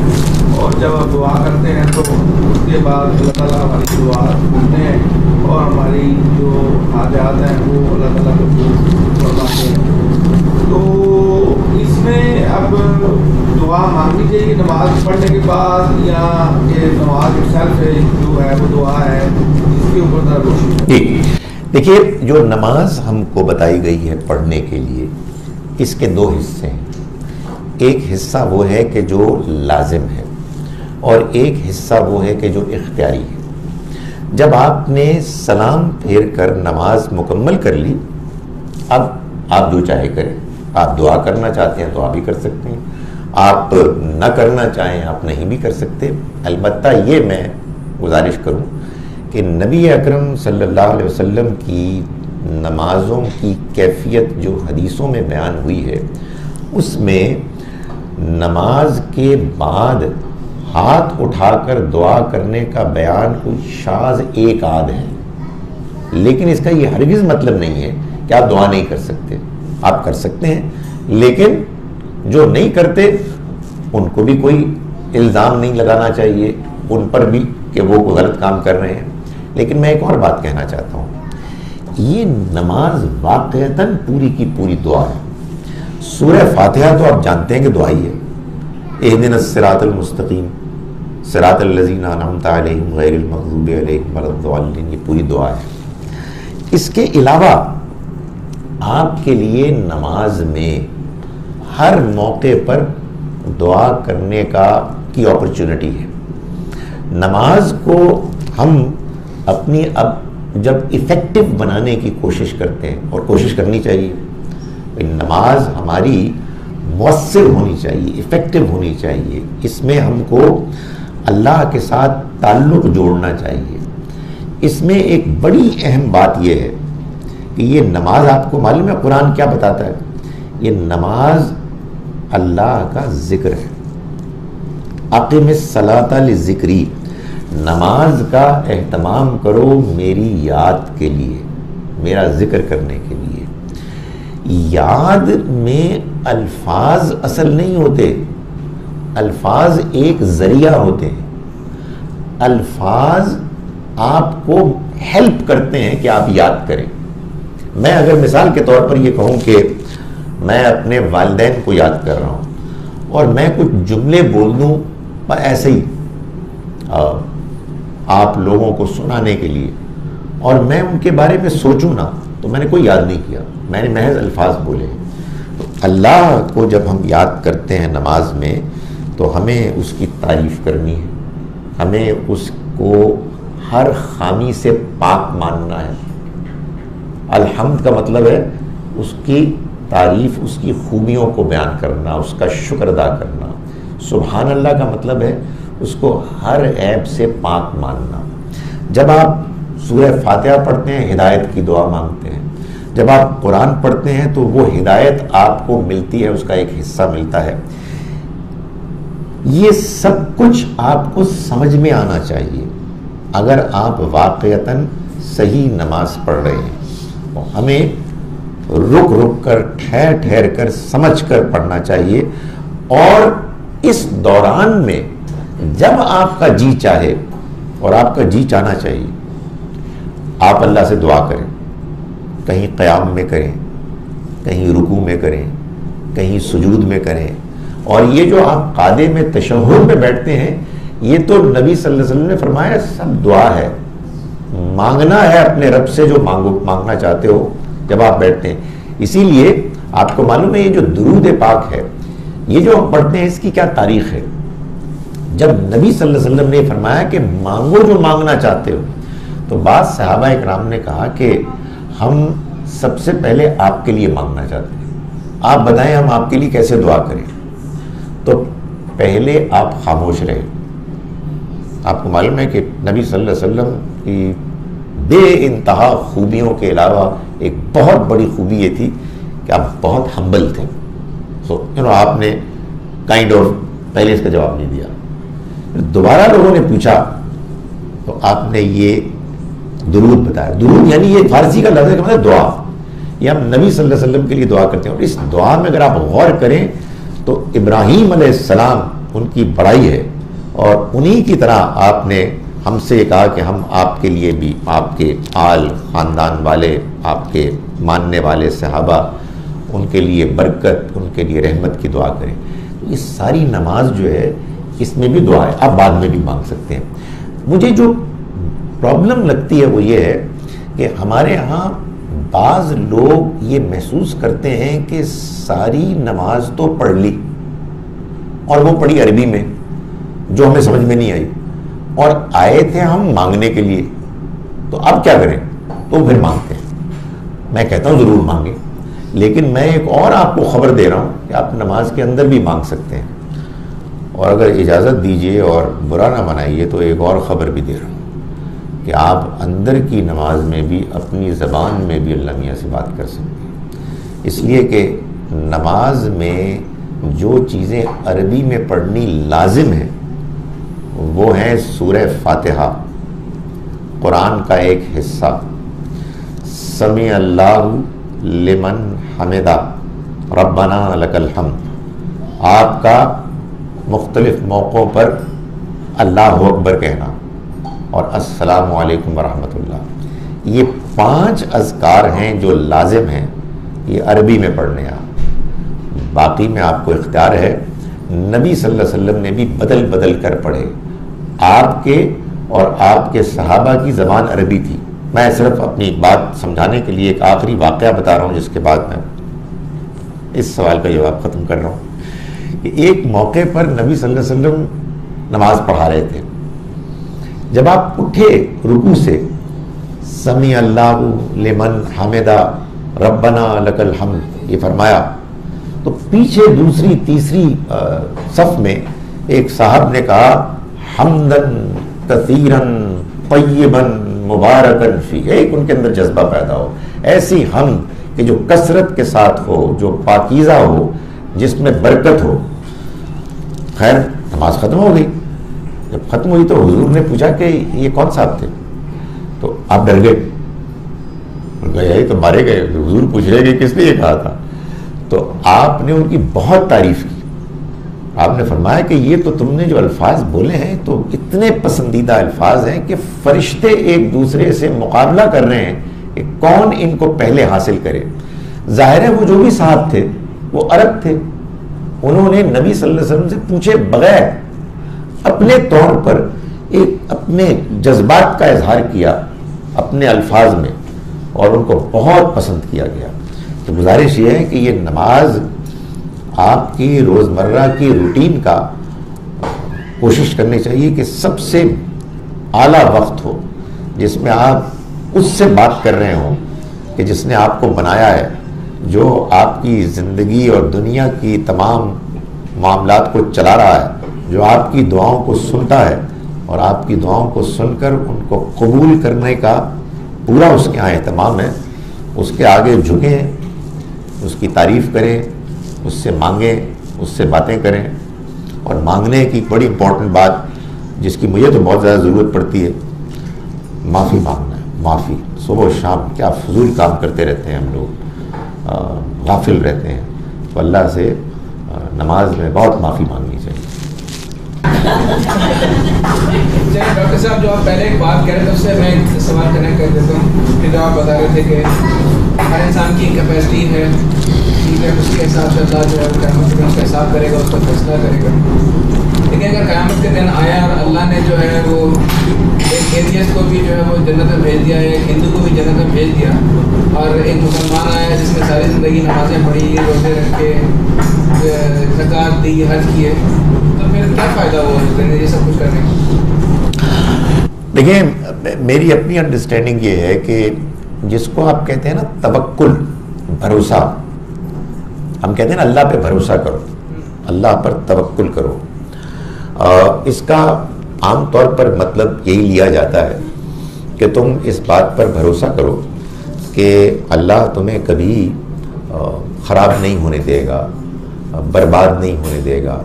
اور جب ہم دعا کرتے ہیں تو اس کے بعد اللہ تعالیٰ ہماری دعا سنتے ہیں اور ہماری جو حاجات ہیں وہ اللہ تعالیٰ کو فرماتے ہیں. تو اس میں اب دعا مانگنی چاہیے نماز پڑھنے کے بعد، یا یہ نماز ایکسلف جو ہے وہ دعا ہے؟ اس کے اوپر ذرا روشنی. دیکھیے، جو نماز ہم کو بتائی گئی ہے پڑھنے کے لیے، اس کے دو حصے ہیں. ایک حصہ وہ ہے کہ جو لازم ہے، اور ایک حصہ وہ ہے کہ جو اختیاری ہے. جب آپ نے سلام پھیر کر نماز مکمل کر لی، اب آپ جو چاہے کریں. آپ دعا کرنا چاہتے ہیں تو آپ بھی کر سکتے ہیں، آپ نہ کرنا چاہیں آپ نہیں بھی کر سکتے. البتہ یہ میں گزارش کروں کہ نبی اکرم صلی اللہ علیہ وسلم کی نمازوں کی کیفیت جو حدیثوں میں بیان ہوئی ہے، اس میں نماز کے بعد ہاتھ اٹھا کر دعا کرنے کا بیان کوئی شاذ ایک آدھ ہے. لیکن اس کا یہ ہرگز مطلب نہیں ہے کہ آپ دعا نہیں کر سکتے. آپ کر سکتے ہیں، لیکن جو نہیں کرتے ان کو بھی کوئی الزام نہیں لگانا چاہیے ان پر بھی کہ وہ کوئی غلط کام کر رہے ہیں. لیکن میں ایک اور بات کہنا چاہتا ہوں، یہ نماز واقعتاً پوری کی پوری دعا ہے. سورہ فاتحہ تو آپ جانتے ہیں کہ دعا ہی ہے. اہدنا الصراط المستقیم صراط الذین انعمت علیہم غیر المغضوب علیہم ولا الضالین، یہ پوری دعا ہے. اس کے علاوہ آپ کے لیے نماز میں ہر موقع پر دعا کرنے کی کی اپرچونٹی ہے. نماز کو ہم اپنی اب جب افیکٹو بنانے کی کوشش کرتے ہیں، اور کوشش کرنی چاہیے، نماز ہماری مؤثر ہونی چاہیے، افیکٹو ہونی چاہیے، اس میں ہم کو اللہ کے ساتھ تعلق جوڑنا چاہیے. اس میں ایک بڑی اہم بات یہ ہے کہ یہ نماز، آپ کو معلوم ہے قرآن کیا بتاتا ہے؟ یہ نماز اللہ کا ذکر ہے. اقم الصلاۃ لذکری، نماز کا اہتمام کرو میری یاد کے لیے، میرا ذکر کرنے کے لیے. یاد میں الفاظ اصل نہیں ہوتے، الفاظ ایک ذریعہ ہوتے ہیں. الفاظ آپ کو ہیلپ کرتے ہیں کہ آپ یاد کریں. میں اگر مثال کے طور پر یہ کہوں کہ میں اپنے والدین کو یاد کر رہا ہوں اور میں کچھ جملے بول دوں ایسے ہی آپ لوگوں کو سنانے کے لیے، اور میں ان کے بارے میں سوچوں نا، تو میں نے کوئی یاد نہیں کیا، میں نے محض الفاظ بولے. تو اللہ کو جب ہم یاد کرتے ہیں نماز میں تو ہمیں اس کی تعریف کرنی ہے، ہمیں اس کو ہر خامی سے پاک ماننا ہے. الحمد کا مطلب ہے اس کی تعریف، اس کی خوبیوں کو بیان کرنا، اس کا شکر ادا کرنا. سبحان اللہ کا مطلب ہے اس کو ہر عیب سے پاک ماننا. جب آپ سورہ فاتحہ پڑھتے ہیں ہدایت کی دعا مانگتے ہیں، جب آپ قرآن پڑھتے ہیں تو وہ ہدایت آپ کو ملتی ہے، اس کا ایک حصہ ملتا ہے. یہ سب کچھ آپ کو سمجھ میں آنا چاہیے اگر آپ واقعتاً صحیح نماز پڑھ رہے ہیں. ہمیں رک رک کر، ٹھہر ٹھہر کر، سمجھ کر پڑھنا چاہیے. اور اس دوران میں جب آپ کا جی چاہے، اور آپ کا جی چاہنا چاہیے، آپ اللہ سے دعا کریں. کہیں قیام میں کریں، کہیں رکوع میں کریں، کہیں سجود میں کریں. اور یہ جو آپ قعدے میں تشہد میں بیٹھتے ہیں، یہ تو نبی صلی اللہ علیہ وسلم نے فرمایا سب دعا ہے، مانگنا ہے اپنے رب سے جو مانگنا چاہتے ہو جب آپ بیٹھتے ہیں. اسی لیے آپ کو معلوم ہے یہ جو درود پاک ہے، یہ جو ہم پڑھتے ہیں، اس کی کیا تاریخ ہے؟ جب نبی صلی اللہ علیہ وسلم نے فرمایا کہ مانگو جو مانگنا چاہتے ہو، تو بعض صحابہ اکرام نے کہا کہ ہم سب سے پہلے آپ کے لیے مانگنا چاہتے ہیں، آپ بتائیں ہم آپ کے لیے کیسے دعا کریں. تو پہلے آپ خاموش رہے. آپ کو معلوم ہے کہ نبی صلی اللہ علیہ وسلم کی بے انتہا خوبیوں کے علاوہ ایک بہت بڑی خوبی یہ تھی کہ آپ بہت ہمبل تھے. آپ نے کائنڈ آف پہلے اس کا جواب نہیں دیا. دوبارہ لوگوں نے پوچھا تو آپ نے یہ درود بتایا. درود یعنی یہ فارسی کا لفظ ہے کہ مطلب دعا. یہ ہم نبی صلی اللہ علیہ وسلم کے لیے دعا کرتے ہیں. اور اس دعا میں اگر آپ غور کریں تو ابراہیم علیہ السلام ان کی بڑائی ہے، اور انہی کی طرح آپ نے ہم سے یہ کہا کہ ہم آپ کے لیے بھی، آپ کے آل خاندان والے، آپ کے ماننے والے صحابہ، ان کے لیے برکت، ان کے لیے رحمت کی دعا کریں. تو یہ ساری نماز جو ہے اس میں بھی دعا ہے، آپ بعد میں بھی مانگ سکتے ہیں. مجھے جو پرابلم لگتی ہے وہ یہ ہے کہ ہمارے ہاں بعض لوگ یہ محسوس کرتے ہیں کہ ساری نماز تو پڑھ لی، اور وہ پڑھی عربی میں جو ہمیں سمجھ میں نہیں آئی، اور آئے تھے ہم مانگنے کے لیے، تو اب کیا کریں؟ تو پھر مانگتے ہیں. میں کہتا ہوں ضرور مانگیں، لیکن میں ایک اور آپ کو خبر دے رہا ہوں کہ آپ نماز کے اندر بھی مانگ سکتے ہیں. اور اگر اجازت دیجئے اور برا نہ منائیے تو ایک اور خبر بھی دے رہا ہوں کہ آپ اندر کی نماز میں بھی اپنی زبان میں بھی اللہ میاں سے بات کر سکتے ہیں. اس لیے کہ نماز میں جو چیزیں عربی میں پڑھنی لازم ہیں وہ ہیں سورہ فاتحہ، قرآن کا ایک حصہ، سمع اللہ لمن حمدہ، ربنا لک الحمد. آپ کا مختلف موقعوں پر اللہ اکبر کہنا، اور السلام علیکم ورحمۃ اللہ. یہ 5 اذکار ہیں جو لازم ہیں، یہ عربی میں پڑھنے ہیں. باقی میں آپ کو اختیار ہے. نبی صلی اللہ علیہ وسلم نے بھی بدل بدل کر پڑھے. آپ کے اور آپ کے صحابہ کی زبان عربی تھی. میں صرف اپنی بات سمجھانے کے لیے ایک آخری واقعہ بتا رہا ہوں جس کے بعد میں اس سوال کا جواب ختم کر رہا ہوں. کہ ایک موقع پر نبی صلی اللہ علیہ وسلم نماز پڑھا رہے تھے. جب آپ اٹھے رکوع سے سمیع اللہ لمن حمدہ ربنا لک الحمد یہ فرمایا, تو پیچھے دوسری تیسری صف میں ایک صاحب نے کہا حمدن کثیرن طیبن مبارکن فی, ایک ان کے اندر جذبہ پیدا ہو, ایسی حمد کہ جو کثرت کے ساتھ ہو, جو پاکیزہ ہو, جس میں برکت ہو. خیر نماز ختم ہو گئی. جب ختم ہوئی تو حضور نے پوچھا کہ یہ کون صاحب تھے؟ تو آپ ڈر گئے, گئے تو مارے گئے. حضور پوچھ رہے کہ کس نے یہ کہا تھا؟ تو آپ نے ان کی بہت تعریف کی. آپ نے فرمایا کہ یہ تو تم نے جو الفاظ بولے ہیں تو اتنے پسندیدہ الفاظ ہیں کہ فرشتے ایک دوسرے سے مقابلہ کر رہے ہیں کہ کون ان کو پہلے حاصل کرے. ظاہر ہے وہ جو بھی صاحب تھے وہ عرب تھے, انہوں نے نبی صلی اللہ علیہ وسلم سے پوچھے بغیر اپنے طور پر ایک اپنے جذبات کا اظہار کیا اپنے الفاظ میں, اور ان کو بہت پسند کیا گیا. تو گزارش یہ ہے کہ یہ نماز آپ کی روزمرہ کی روٹین کا کوشش کرنی چاہیے کہ سب سے اعلیٰ وقت ہو جس میں آپ اس سے بات کر رہے ہوں کہ جس نے آپ کو بنایا ہے, جو آپ کی زندگی اور دنیا کی تمام معاملات کو چلا رہا ہے, جو آپ کی دعاؤں کو سنتا ہے اور آپ کی دعاؤں کو سن کر ان کو قبول کرنے کا پورا اس کے یہاں اہتمام ہے. اس کے آگے جھکیں, اس کی تعریف کریں, اس سے مانگیں, اس سے باتیں کریں. اور مانگنے کی بڑی امپورٹنٹ بات جس کی مجھے تو بہت زیادہ ضرورت پڑتی ہے, معافی مانگنا ہے. معافی صبح و شام کیا فضول کام کرتے رہتے ہیں ہم لوگ, غافل رہتے ہیں. تو اللہ سے نماز میں بہت معافی مانگنی چاہیے. ڈاکٹر صاحب جو آپ پہلے ایک بات کہہ رہے تھے اس سے میں ایک سوال کنیکٹ کر دیتا ہوں کہ جو آپ بتا رہے تھے کہ ہر انسان کی کیپیسٹی ہے, ٹھیک ہے, اس کے حساب سے اللہ جو ہے قیامت کے دن اس کا حساب کرے گا, اس کا فیصلہ کرے گا. لیکن اگر قیامت کے دن آیا اور اللہ نے جو ہے وہ ایک ایتھیسٹ کو بھی جو ہے وہ جنت میں بھیج دیا, ایک ہندو کو بھی جنت میں بھیج دیا, اور ایک مسلمان آیا جس نے ساری زندگی نمازیں پڑھی, روزے رکھے, زکوٰۃ دی, حج کیے, تو پھر کیا فائدہ ہوا یہ سب کچھ کرنے کا؟ دیکھیں میری اپنی انڈرسٹینڈنگ یہ ہے کہ جس کو آپ کہتے ہیں نا توکل, بھروسہ, ہم کہتے ہیں نا اللہ پہ بھروسہ کرو, اللہ پر توکل کرو. اس کا عام طور پر مطلب یہی لیا جاتا ہے کہ تم اس بات پر بھروسہ کرو کہ اللہ تمہیں کبھی خراب نہیں ہونے دے گا, برباد نہیں ہونے دے گا,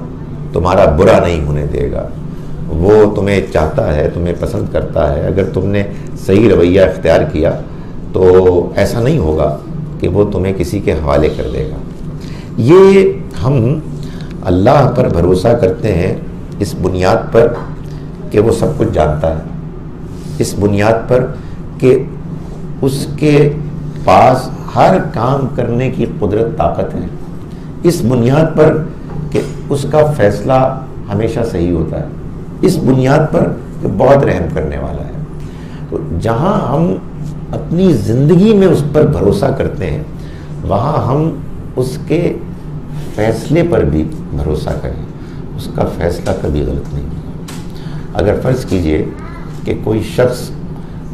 تمہارا برا نہیں ہونے دے گا. وہ تمہیں چاہتا ہے, تمہیں پسند کرتا ہے. اگر تم نے صحیح رویہ اختیار کیا تو ایسا نہیں ہوگا کہ وہ تمہیں کسی کے حوالے کر دے گا. یہ ہم اللہ پر بھروسہ کرتے ہیں اس بنیاد پر کہ وہ سب کچھ جانتا ہے, اس بنیاد پر کہ اس کے پاس ہر کام کرنے کی قدرت طاقت ہے, اس بنیاد پر کہ اس کا فیصلہ ہمیشہ صحیح ہوتا ہے, اس بنیاد پر کہ بہت رحم کرنے والا ہے. تو جہاں ہم اپنی زندگی میں اس پر بھروسہ کرتے ہیں وہاں ہم اس کے فیصلے پر بھی بھروسہ کریں, اس کا فیصلہ کبھی غلط نہیں ہوگا. اگر فرض کیجئے کہ کوئی شخص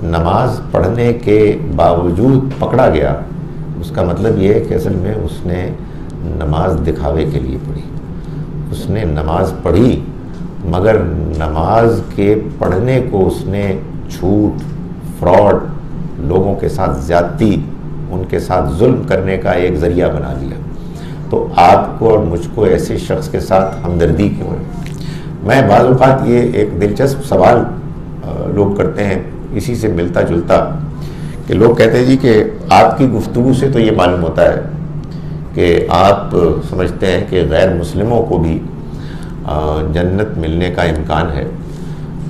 نماز پڑھنے کے باوجود پکڑا گیا, اس کا مطلب یہ ہے کہ اصل میں اس نے نماز دکھاوے کے لیے پڑھی. اس نے نماز پڑھی مگر نماز کے پڑھنے کو اس نے جھوٹ, فراڈ, لوگوں کے ساتھ زیادتی, ان کے ساتھ ظلم کرنے کا ایک ذریعہ بنا لیا. تو آپ کو اور مجھ کو ایسے شخص کے ساتھ ہمدردی کیوں ہے؟ میں بعض اوقات یہ ایک دلچسپ سوال لوگ کرتے ہیں اسی سے ملتا جلتا, کہ لوگ کہتے ہیں جی کہ آپ کی گفتگو سے تو یہ معلوم ہوتا ہے کہ آپ سمجھتے ہیں کہ غیر مسلموں کو بھی جنت ملنے کا امکان ہے,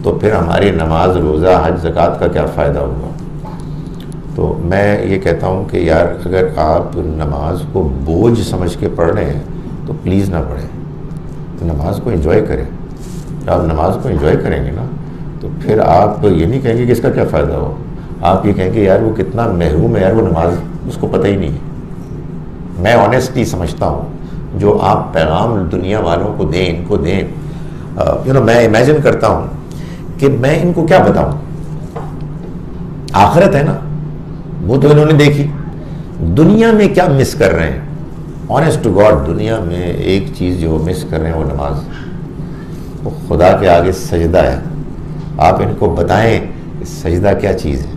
تو پھر ہماری نماز, روزہ, حج, زکوٰۃ کا کیا فائدہ ہوگا؟ تو میں یہ کہتا ہوں کہ یار اگر آپ نماز کو بوجھ سمجھ کے پڑھ رہے ہیں تو پلیز نہ پڑھیں, تو نماز کو انجوائے کریں. جب آپ نماز کو انجوائے کریں گے نا تو پھر آپ یہ نہیں کہیں گے کہ اس کا کیا فائدہ ہو, آپ یہ کہیں گے یار وہ کتنا محروم ہے یار, وہ نماز اس کو پتہ ہی نہیں ہے. میں آنیسٹلی سمجھتا ہوں جو آپ پیغام دنیا والوں کو دیں, ان کو دیں, میں امیجن کرتا ہوں کہ میں ان کو کیا بتاؤں. آخرت ہے نا, وہ تو انہوں نے دیکھی. دنیا میں کیا مس کر رہے ہیں؟ آنیسٹ ٹو گاڈ دنیا میں ایک چیز جو مس کر رہے ہیں وہ نماز, وہ خدا کے آگے سجدہ ہے. آپ ان کو بتائیں سجدہ کیا چیز ہے,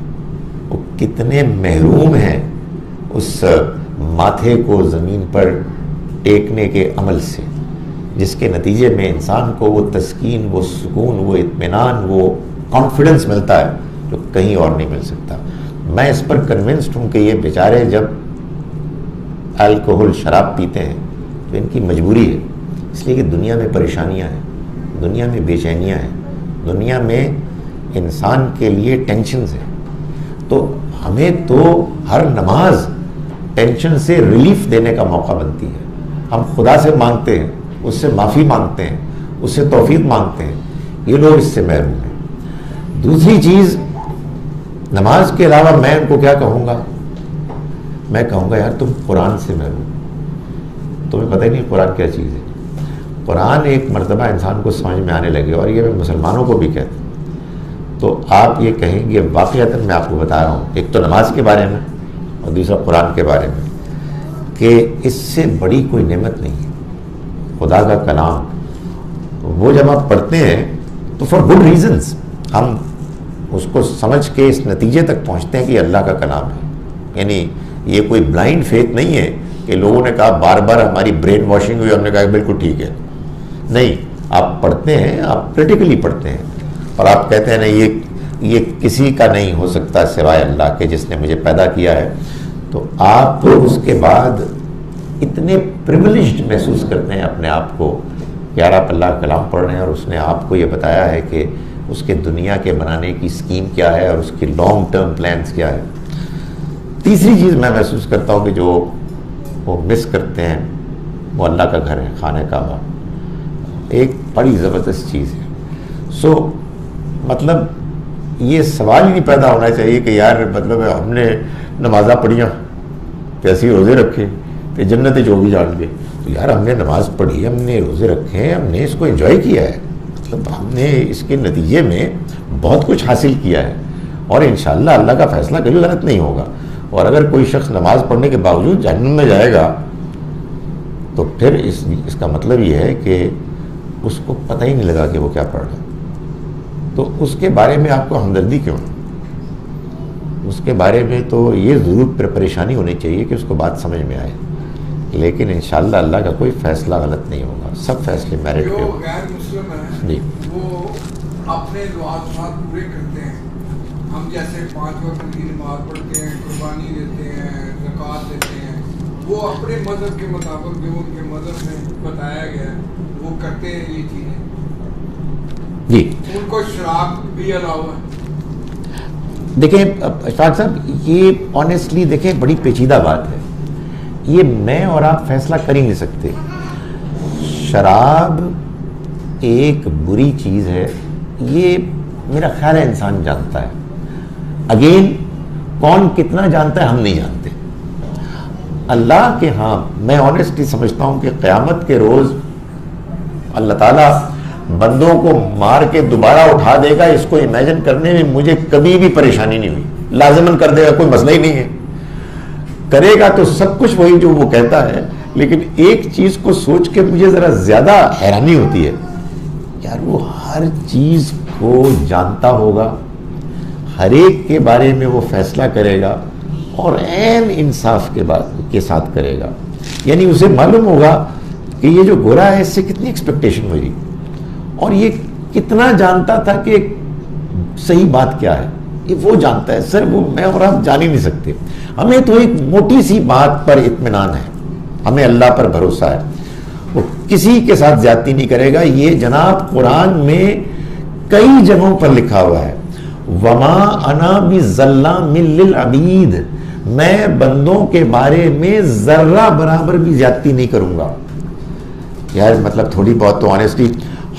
وہ کتنے محروم ہیں اس ماتھے کو زمین پر ٹیکنے کے عمل سے, جس کے نتیجے میں انسان کو وہ تسکین, وہ سکون, وہ اطمینان, وہ کانفیڈنس ملتا ہے جو کہیں اور نہیں مل سکتا. میں اس پر کنونسڈ ہوں کہ یہ بیچارے جب الکوہل شراب پیتے ہیں تو ان کی مجبوری ہے, اس لیے کہ دنیا میں پریشانیاں ہیں, دنیا میں بے چینیاں ہیں, دنیا میں انسان کے لیے ٹینشنز ہیں. تو ہمیں تو ہر نماز ٹینشن سے ریلیف دینے کا موقع بنتی ہے. ہم خدا سے مانگتے ہیں, اس سے معافی مانگتے ہیں, اس سے توفیق مانگتے ہیں. یہ لوگ اس سے محروم ہیں. دوسری چیز, نماز کے علاوہ میں ان کو کیا کہوں گا؟ میں کہوں گا یار تم قرآن سے محروم, تمہیں پتہ ہی نہیں قرآن کیا چیز ہے. قرآن ایک مرتبہ انسان کو سمجھ میں آنے لگے, اور یہ میں مسلمانوں کو بھی کہتا ہوں, تو آپ یہ کہیں گے واقعتاً میں آپ کو بتا رہا ہوں, ایک تو نماز کے بارے میں اور دوسرا قرآن کے بارے میں, کہ اس سے بڑی کوئی نعمت نہیں ہے. خدا کا کلام وہ جب آپ پڑھتے ہیں تو فار گڈ ریزنز ہم اس کو سمجھ کے اس نتیجے تک پہنچتے ہیں کہ اللہ کا کلام ہے. یعنی یہ کوئی بلائنڈ فیتھ نہیں ہے کہ لوگوں نے کہا بار بار ہماری برین واشنگ ہوئی, ہم نے کہا بالکل ٹھیک ہے. نہیں, آپ پڑھتے ہیں, آپ کریٹیکلی پڑھتے ہیں, اور آپ کہتے ہیں نہیں یہ کسی کا نہیں ہو سکتا سوائے اللہ کے جس نے مجھے پیدا کیا ہے. تو آپ اس کے بعد اتنے پریویلیجڈ محسوس کرتے ہیں اپنے آپ کو کہ یار آپ اللہ کا کلام پڑھ رہے ہیں اور اس نے آپ کو یہ بتایا ہے کہ اس کے دنیا کے بنانے کی اسکیم کیا ہے اور اس کی لانگ ٹرم پلانس کیا ہے. تیسری چیز میں محسوس کرتا ہوں کہ جو وہ مس کرتے ہیں وہ اللہ کا گھر ہے, خانہ کعبہ. ایک بڑی زبردست چیز ہے. سو مطلب یہ سوال ہی نہیں پیدا ہونا چاہیے کہ یار مطلب ہم نے نمازاں پڑھیاں کیسی روزے رکھے کہ جنت جو بھی جان گے. تو یار ہم نے نماز پڑھی, ہم نے روزے رکھے ہیں, ہم نے اس کو انجوائے کیا ہے, مطلب ہم نے اس کے نتیجے میں بہت کچھ حاصل کیا ہے, اور انشاءاللہ اللہ کا فیصلہ کبھی غلط نہیں ہوگا. اور اگر کوئی شخص نماز پڑھنے کے باوجود جہنم میں جائے گا تو پھر اس کا مطلب یہ ہے کہ اس کو پتہ ہی نہیں لگا کہ وہ کیا پڑھ رہا. تو اس کے بارے میں آپ کو ہمدردی کیوں؟ اس کے بارے میں تو یہ ضرور پریشانی ہونی چاہیے کہ اس کو بات سمجھ میں آئے, لیکن انشاءاللہ اللہ کا کوئی فیصلہ غلط نہیں ہوگا, سب فیصلے میرٹ کے ہوں. غیر مسلم ہیں جی, وہ اپنے لوازمات پورے کرتے ہیں. ہم جیسے 5 وقت کی نماز پڑھتے ہیں, قربانی دیتے ہیں, زکوٰۃ دیتے ہیں, وہ اپنے مذہب کے مطابق جو ان کے مذہب میں بتایا گیا ہے وہ کرتے ہیں یہ چیزیں. جی ان کو شراب بھی الاؤ ہے. دیکھیں اشفاق صاحب, یہ آنیسٹلی دیکھیں بڑی پیچیدہ بات ہے. یہ میں اور آپ فیصلہ کر ہی نہیں سکتے. شراب ایک بری چیز ہے, یہ میرا خیال ہے انسان جانتا ہے. اگین کون کتنا جانتا ہے ہم نہیں جانتے. اللہ کے ہاں میں آنیسٹلی سمجھتا ہوں کہ قیامت کے روز اللہ تعالیٰ بندوں کو مار کے دوبارہ اٹھا دے گا. اس کو امیجن کرنے میں مجھے کبھی بھی پریشانی نہیں ہوئی. لازماً کر دے گا, کوئی مسئلہ ہی نہیں ہے. کرے گا تو سب کچھ وہی جو وہ کہتا ہے. لیکن ایک چیز کو سوچ کے مجھے ذرا زیادہ حیرانی ہوتی ہے, یار وہ ہر چیز کو جانتا ہوگا, ہر ایک کے بارے میں وہ فیصلہ کرے گا اور عین انصاف کے ساتھ کرے گا. یعنی اسے معلوم ہوگا کہ یہ جو گورا ہے اس سے کتنی ایکسپیکٹیشن ہوئی, اور یہ کتنا جانتا تھا کہ صحیح بات کیا ہے. یہ وہ جانتا ہے. سر وہ میں اور آپ جان ہی نہیں سکتے. ہمیں تو ایک موٹی سی بات پر اطمینان ہے, ہمیں اللہ پر بھروسہ ہے, وہ کسی کے ساتھ زیادتی نہیں کرے گا. یہ جناب قرآن میں کئی جگہوں پر لکھا ہوا ہے, وما انا بظلام للعبید, میں بندوں کے بارے میں ذرہ برابر بھی زیادتی نہیں کروں گا. یار مطلب تھوڑی بہت تو آنیسٹلی,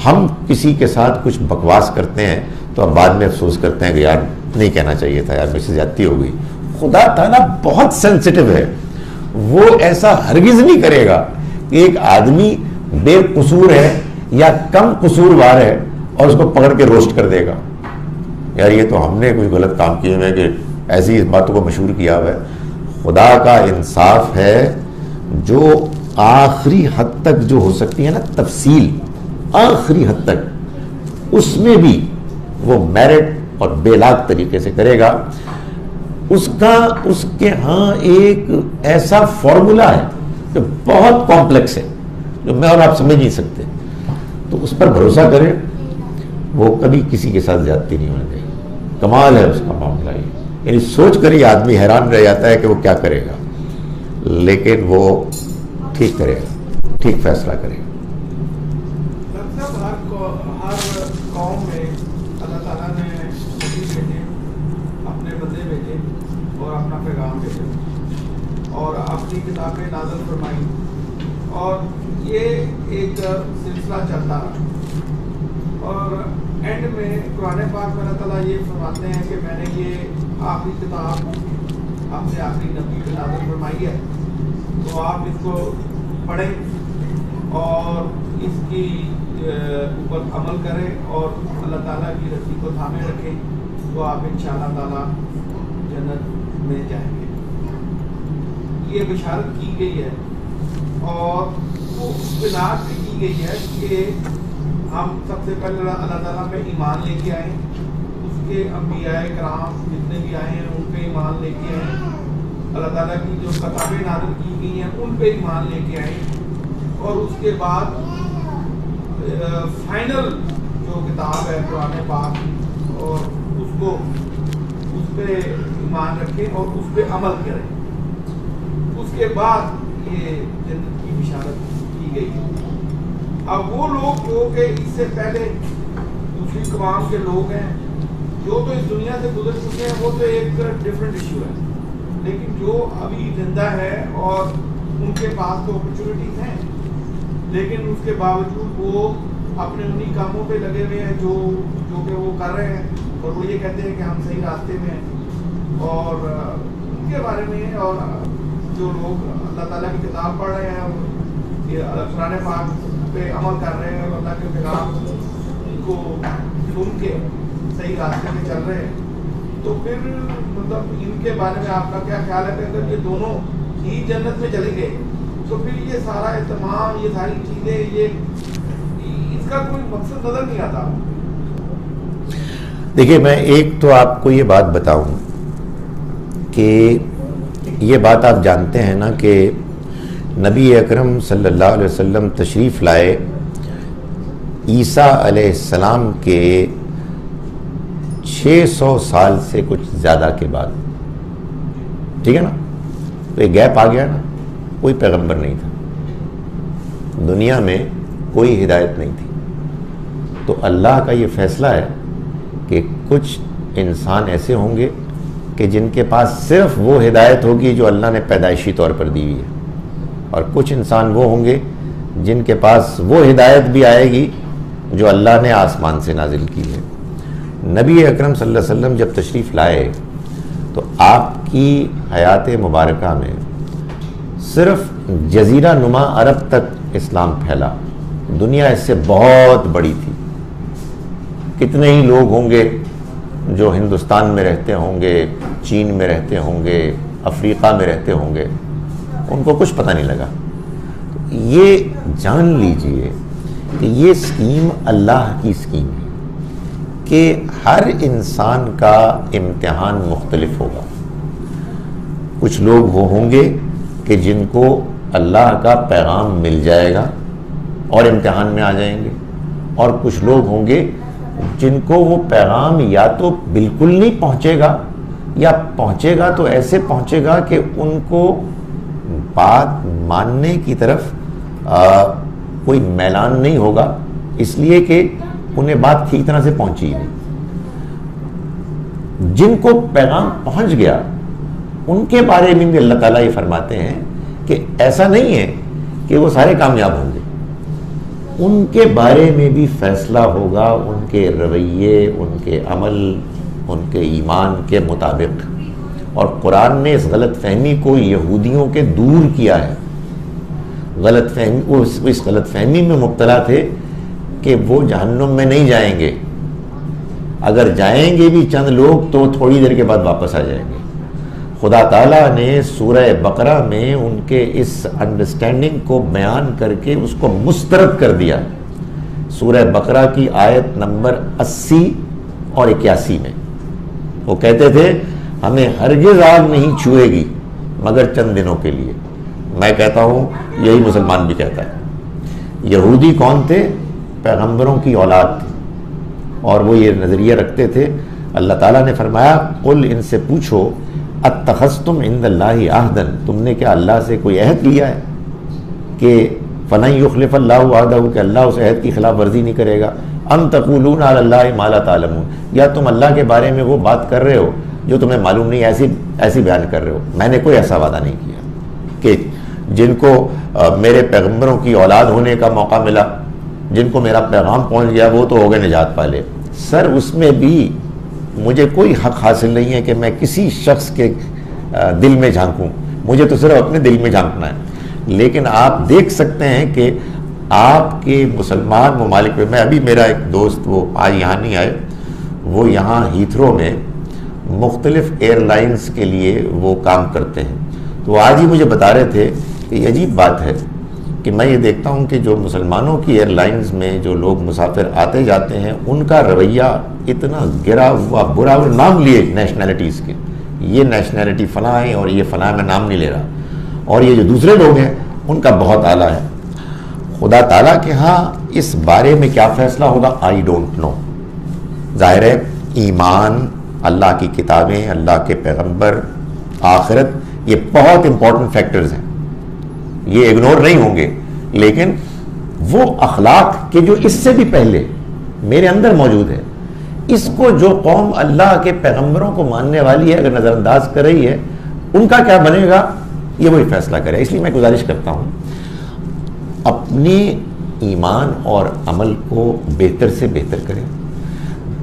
ہم کسی کے ساتھ کچھ بکواس کرتے ہیں تو اب بعد میں افسوس کرتے ہیں کہ یار نہیں کہنا چاہیے تھا, یار مجھ سے زیادتی ہو گئی. خدا تعالیٰ بہت سینسٹیو ہے, وہ ایسا ہرگز نہیں کرے گا کہ ایک آدمی بے قصور ہے یا کم قصوروار ہے اور اس کو پکڑ کے روسٹ کر دے گا، یار یہ تو ہم نے کوئی غلط کام کیے ہوئے کہ ایسی اس باتوں کو مشہور کیا ہوا ہے. خدا کا انصاف ہے جو آخری حد تک جو ہو سکتی ہے نا تفصیل، آخری حد تک اس میں بھی وہ میرٹ اور بے لاگ طریقے سے کرے گا. اس کے ہاں ایک ایسا فارمولا ہے جو بہت کمپلیکس ہے، جو میں اور آپ سمجھ نہیں سکتے. تو اس پر بھروسہ کریں، وہ کبھی کسی کے ساتھ زیادتی نہیں ہونے گی. کمال ہے اس کا معاملہ. یعنی سوچ کر ہی آدمی حیران رہ جاتا ہے کہ وہ کیا کرے گا، لیکن وہ ٹھیک کرے گا، ٹھیک فیصلہ کرے گا. ہر قوم میں اللہ تعالیٰ نے نبی بھیجے، اپنے بندے بھیجے اور اپنا پیغام بھیجے اور اپنی کتابیں نازل فرمائی، اور یہ ایک سلسلہ چلتا رہا. اور اینڈ میں قرآن پاک میں اللہ تعالیٰ یہ فرماتے ہیں کہ میں نے یہ آخری کتاب اپنے آخری نبی پہ نازل فرمائی ہے، تو آپ اس کو پڑھیں اور اس کی اوپر عمل کریں اور اللہ تعالیٰ کی رسی کو تھامے رکھیں، تو آپ انشاءاللہ تعالیٰ جنت میں جائیں گے. یہ بشارت کی گئی ہے اور وہ اس بنا پہ کی گئی ہے کہ ہم سب سے پہلے اللہ تعالیٰ پہ ایمان لے کے آئیں، اس کے انبیاء کرام جتنے بھی آئے ہیں ان پہ ایمان لے کے آئیں، اللہ تعالیٰ کی جو کتابیں نازل کی گئی ہیں ان پہ ایمان لے کے آئیں، اور اس کے بعد فائنل جو کتاب ہے قرآن پاک اور اس پہ ایمان رکھیں اور اس پہ عمل کریں. اس کے بعد یہ جنت کی بشارت کی گئی. اب وہ لوگ جو کہ اس سے پہلے دوسری اقوام کے لوگ ہیں جو تو اس دنیا سے گزر چکے ہیں، وہ تو ایک ڈفرینٹ ایشو ہے، لیکن جو ابھی زندہ ہے اور ان کے پاس تو اپرچونیٹیز ہیں، لیکن اس کے باوجود وہ اپنے انہی کاموں پہ لگے ہوئے ہیں جو کہ وہ کر رہے ہیں، اور وہ یہ کہتے ہیں کہ ہم صحیح راستے میں ہیں. اور ان کے بارے میں اور جو لوگ اللہ تعالیٰ کی کتاب پڑھ رہے ہیں، یہ قرآن پاک پہ عمل کر رہے ہیں اور اللہ کے پیغام کو سن کے صحیح راستے میں چل رہے ہیں، تو پھر مطلب ان کے بارے میں آپ کا کیا خیال ہے کہ اگر یہ دونوں ہی جنت میں چلے گئے تو پھر یہ سارا اہتمام، یہ ساری چیزیں، یہ اس کا کوئی مقصد نظر نہیں آتا؟ دیکھیے میں ایک تو آپ کو یہ بات بتاؤں کہ یہ بات آپ جانتے ہیں نا کہ نبی اکرم صلی اللہ علیہ وسلم تشریف لائے عیسیٰ علیہ السلام کے 600 سال سے کچھ زیادہ کے بعد، ٹھیک ہے نا. تو یہ گیپ آ گیا نا، کوئی پیغمبر نہیں تھا دنیا میں، کوئی ہدایت نہیں تھی. تو اللہ کا یہ فیصلہ ہے کہ کچھ انسان ایسے ہوں گے کہ جن کے پاس صرف وہ ہدایت ہوگی جو اللہ نے پیدائشی طور پر دی ہوئی ہے، اور کچھ انسان وہ ہوں گے جن کے پاس وہ ہدایت بھی آئے گی جو اللہ نے آسمان سے نازل کی ہے. نبی اکرم صلی اللہ علیہ وسلم جب تشریف لائے تو آپ کی حیات مبارکہ میں صرف جزیرہ نما عرب تک اسلام پھیلا. دنیا اس سے بہت بڑی تھی. کتنے ہی لوگ ہوں گے جو ہندوستان میں رہتے ہوں گے، چین میں رہتے ہوں گے، افریقہ میں رہتے ہوں گے، ان کو کچھ پتہ نہیں لگا. یہ جان لیجئے کہ یہ اسکیم اللہ کی اسکیم ہے کہ ہر انسان کا امتحان مختلف ہوگا. کچھ لوگ وہ ہوں گے کہ جن کو اللہ کا پیغام مل جائے گا اور امتحان میں آ جائیں گے، اور کچھ لوگ ہوں گے جن کو وہ پیغام یا تو بالکل نہیں پہنچے گا یا پہنچے گا تو ایسے پہنچے گا کہ ان کو بات ماننے کی طرف کوئی میلان نہیں ہوگا، اس لیے کہ انہیں بات ٹھیک طرح سے پہنچی نہیں. جن کو پیغام پہنچ گیا ان کے بارے میں بھی اللہ تعالیٰ یہ فرماتے ہیں کہ ایسا نہیں ہے کہ وہ سارے کامیاب ہوں گے. ان کے بارے میں بھی فیصلہ ہوگا ان کے رویے، ان کے عمل، ان کے ایمان کے مطابق. اور قرآن نے اس غلط فہمی کو یہودیوں کے دور کیا ہے. اس غلط فہمی میں مبتلا تھے کہ وہ جہنم میں نہیں جائیں گے، اگر جائیں گے بھی چند لوگ تو تھوڑی دیر کے بعد واپس آ جائیں گے۔ خدا تعالیٰ نے سورہ بقرہ میں ان کے اس انڈرسٹینڈنگ کو بیان کر کے اس کو مسترد کر دیا۔ سورہ بقرہ کی آیت نمبر 80 اور 81 میں وہ کہتے تھے ہمیں ہرگز آگ نہیں چھوئے گی مگر چند دنوں کے لیے۔ میں کہتا ہوں یہی مسلمان بھی کہتا ہے۔ یہودی کون تھے؟ پیغمبروں کی اولاد تھی، اور وہ یہ نظریہ رکھتے تھے۔ اللہ تعالیٰ نے فرمایا قل، ان سے پوچھو اتخذتم عند اللہ عہدا، تم نے کیا اللہ سے کوئی عہد لیا ہے کہ فلن یخلف اللہ وعدہ، کہ اللہ اس عہد کی خلاف ورزی نہیں کرے گا؟ ام تقولون علی اللہ ما لا تعلمون، یا تم اللہ کے بارے میں وہ بات کر رہے ہو جو تمہیں معلوم نہیں، ایسی بیان کر رہے ہو۔ میں نے کوئی ایسا وعدہ نہیں کیا کہ جن کو میرے پیغمبروں کی اولاد ہونے کا موقع ملا، جن کو میرا پیغام پہنچ گیا، وہ تو ہو گئے نجات پالے۔ سر اس میں بھی مجھے کوئی حق حاصل نہیں ہے کہ میں کسی شخص کے دل میں جھانکوں، مجھے تو صرف اپنے دل میں جھانکنا ہے۔ لیکن آپ دیکھ سکتے ہیں کہ آپ کے مسلمان ممالک میں، ابھی میرا ایک دوست وہ آج یہاں نہیں آئے، وہ یہاں ہیتھرو میں مختلف ایئر لائنز کے لیے وہ کام کرتے ہیں، تو آج ہی مجھے بتا رہے تھے کہ یہ عجیب بات ہے کہ میں یہ دیکھتا ہوں کہ جو مسلمانوں کی ایئر لائنز میں جو لوگ مسافر آتے جاتے ہیں ان کا رویہ اتنا گرا ہوا برا، نام لیے نیشنلٹیز کے، یہ نیشنلٹی فلاں ہے اور یہ فلاں، میں نام نہیں لے رہا، اور یہ جو دوسرے لوگ ہیں ان کا بہت اعلیٰ ہے۔ خدا تعالیٰ کے ہاں اس بارے میں کیا فیصلہ ہوگا آئی ڈونٹ نو۔ ظاہر ہے ایمان، اللہ کی کتابیں، اللہ کے پیغمبر، آخرت، یہ بہت امپورٹنٹ فیکٹرز ہیں، یہ اگنور نہیں ہوں گے، لیکن وہ اخلاق کہ جو اس سے بھی پہلے میرے اندر موجود ہے، اس کو جو قوم اللہ کے پیغمبروں کو ماننے والی ہے اگر نظر انداز کر رہی ہے، ان کا کیا بنے گا یہ وہی فیصلہ کرے۔ اس لیے میں گزارش کرتا ہوں اپنے ایمان اور عمل کو بہتر سے بہتر کریں،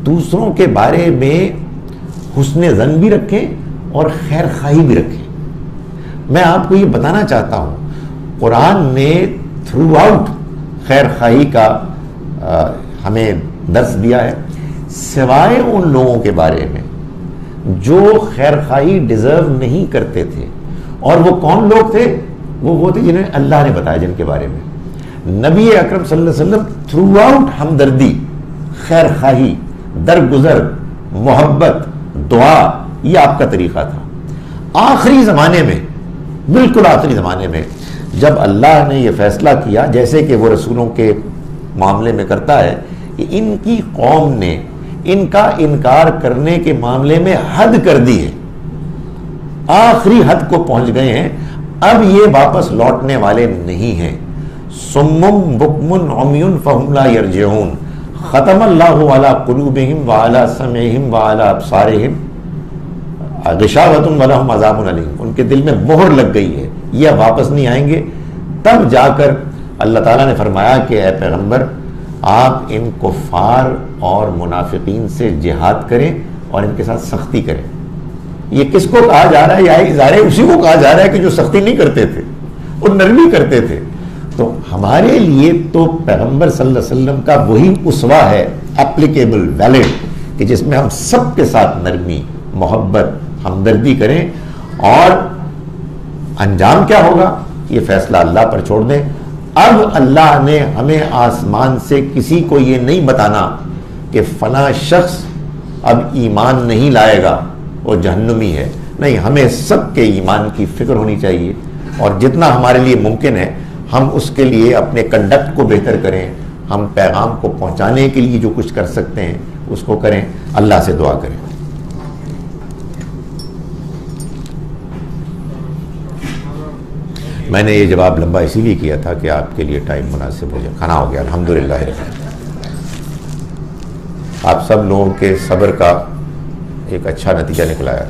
دوسروں کے بارے میں حسن ظن بھی رکھیں اور خیر خواہی بھی رکھیں۔ میں آپ کو یہ بتانا چاہتا ہوں قرآن نے تھرو آؤٹ خیر خواہی کا ہمیں درس دیا ہے، سوائے ان لوگوں کے بارے میں جو خیر خواہی ڈیزرو نہیں کرتے تھے۔ اور وہ کون لوگ تھے؟ وہ تھے جنہیں اللہ نے بتایا، جن کے بارے میں نبی اکرم صلی اللہ علیہ وسلم تھرو آؤٹ ہمدردی، خیر خواہی، درگزر، محبت، دعا، یہ آپ کا طریقہ تھا۔ آخری زمانے میں، بالکل آخری زمانے میں، جب اللہ نے یہ فیصلہ کیا، جیسے کہ وہ رسولوں کے معاملے میں کرتا ہے، کہ ان کی قوم نے ان کا انکار کرنے کے معاملے میں حد کر دی ہے، آخری حد کو پہنچ گئے ہیں، اب یہ واپس لوٹنے والے نہیں ہیں۔ صم بکم عمی فہم لا یرجعون، ختم اللہ علی قلوبہم وعلی سمعہم وعلی ابصارہم غشاوۃ ولہم عذاب علیم، ان کے دل میں مہر لگ گئی ہے، یہ اب واپس نہیں آئیں گے۔ تب جا کر اللہ تعالیٰ نے فرمایا کہ اے پیغمبر آپ ان کفار اور منافقین سے جہاد کریں اور ان کے ساتھ سختی کریں۔ یہ کس کو کہا جا رہا ہے؟ یہ ظاہر اسی کو کہا جا رہا ہے کہ جو سختی نہیں کرتے تھے اور نرمی کرتے تھے۔ تو ہمارے لیے تو پیغمبر صلی اللہ علیہ وسلم کا وہی اسوہ ہے، اپلیکیبل، ویلڈ، کہ جس میں ہم سب کے ساتھ نرمی، محبت، ہمدردی کریں، اور انجام کیا ہوگا یہ فیصلہ اللہ پر چھوڑ دیں۔ اب اللہ نے ہمیں آسمان سے کسی کو یہ نہیں بتانا کہ فلاں شخص اب ایمان نہیں لائے گا وہ جہنمی ہے، نہیں، ہمیں سب کے ایمان کی فکر ہونی چاہیے، اور جتنا ہمارے لیے ممکن ہے ہم اس کے لیے اپنے کنڈکٹ کو بہتر کریں، ہم پیغام کو پہنچانے کے لیے جو کچھ کر سکتے ہیں اس کو کریں، اللہ سے دعا کریں۔ میں نے یہ جواب لمبا اسی لیے کیا تھا کہ آپ کے لیے ٹائم مناسب ہو جائے۔ کھانا ہو گیا الحمدللہ۔ آپ سب لوگوں کے صبر کا ایک اچھا نتیجہ نکلا ہے۔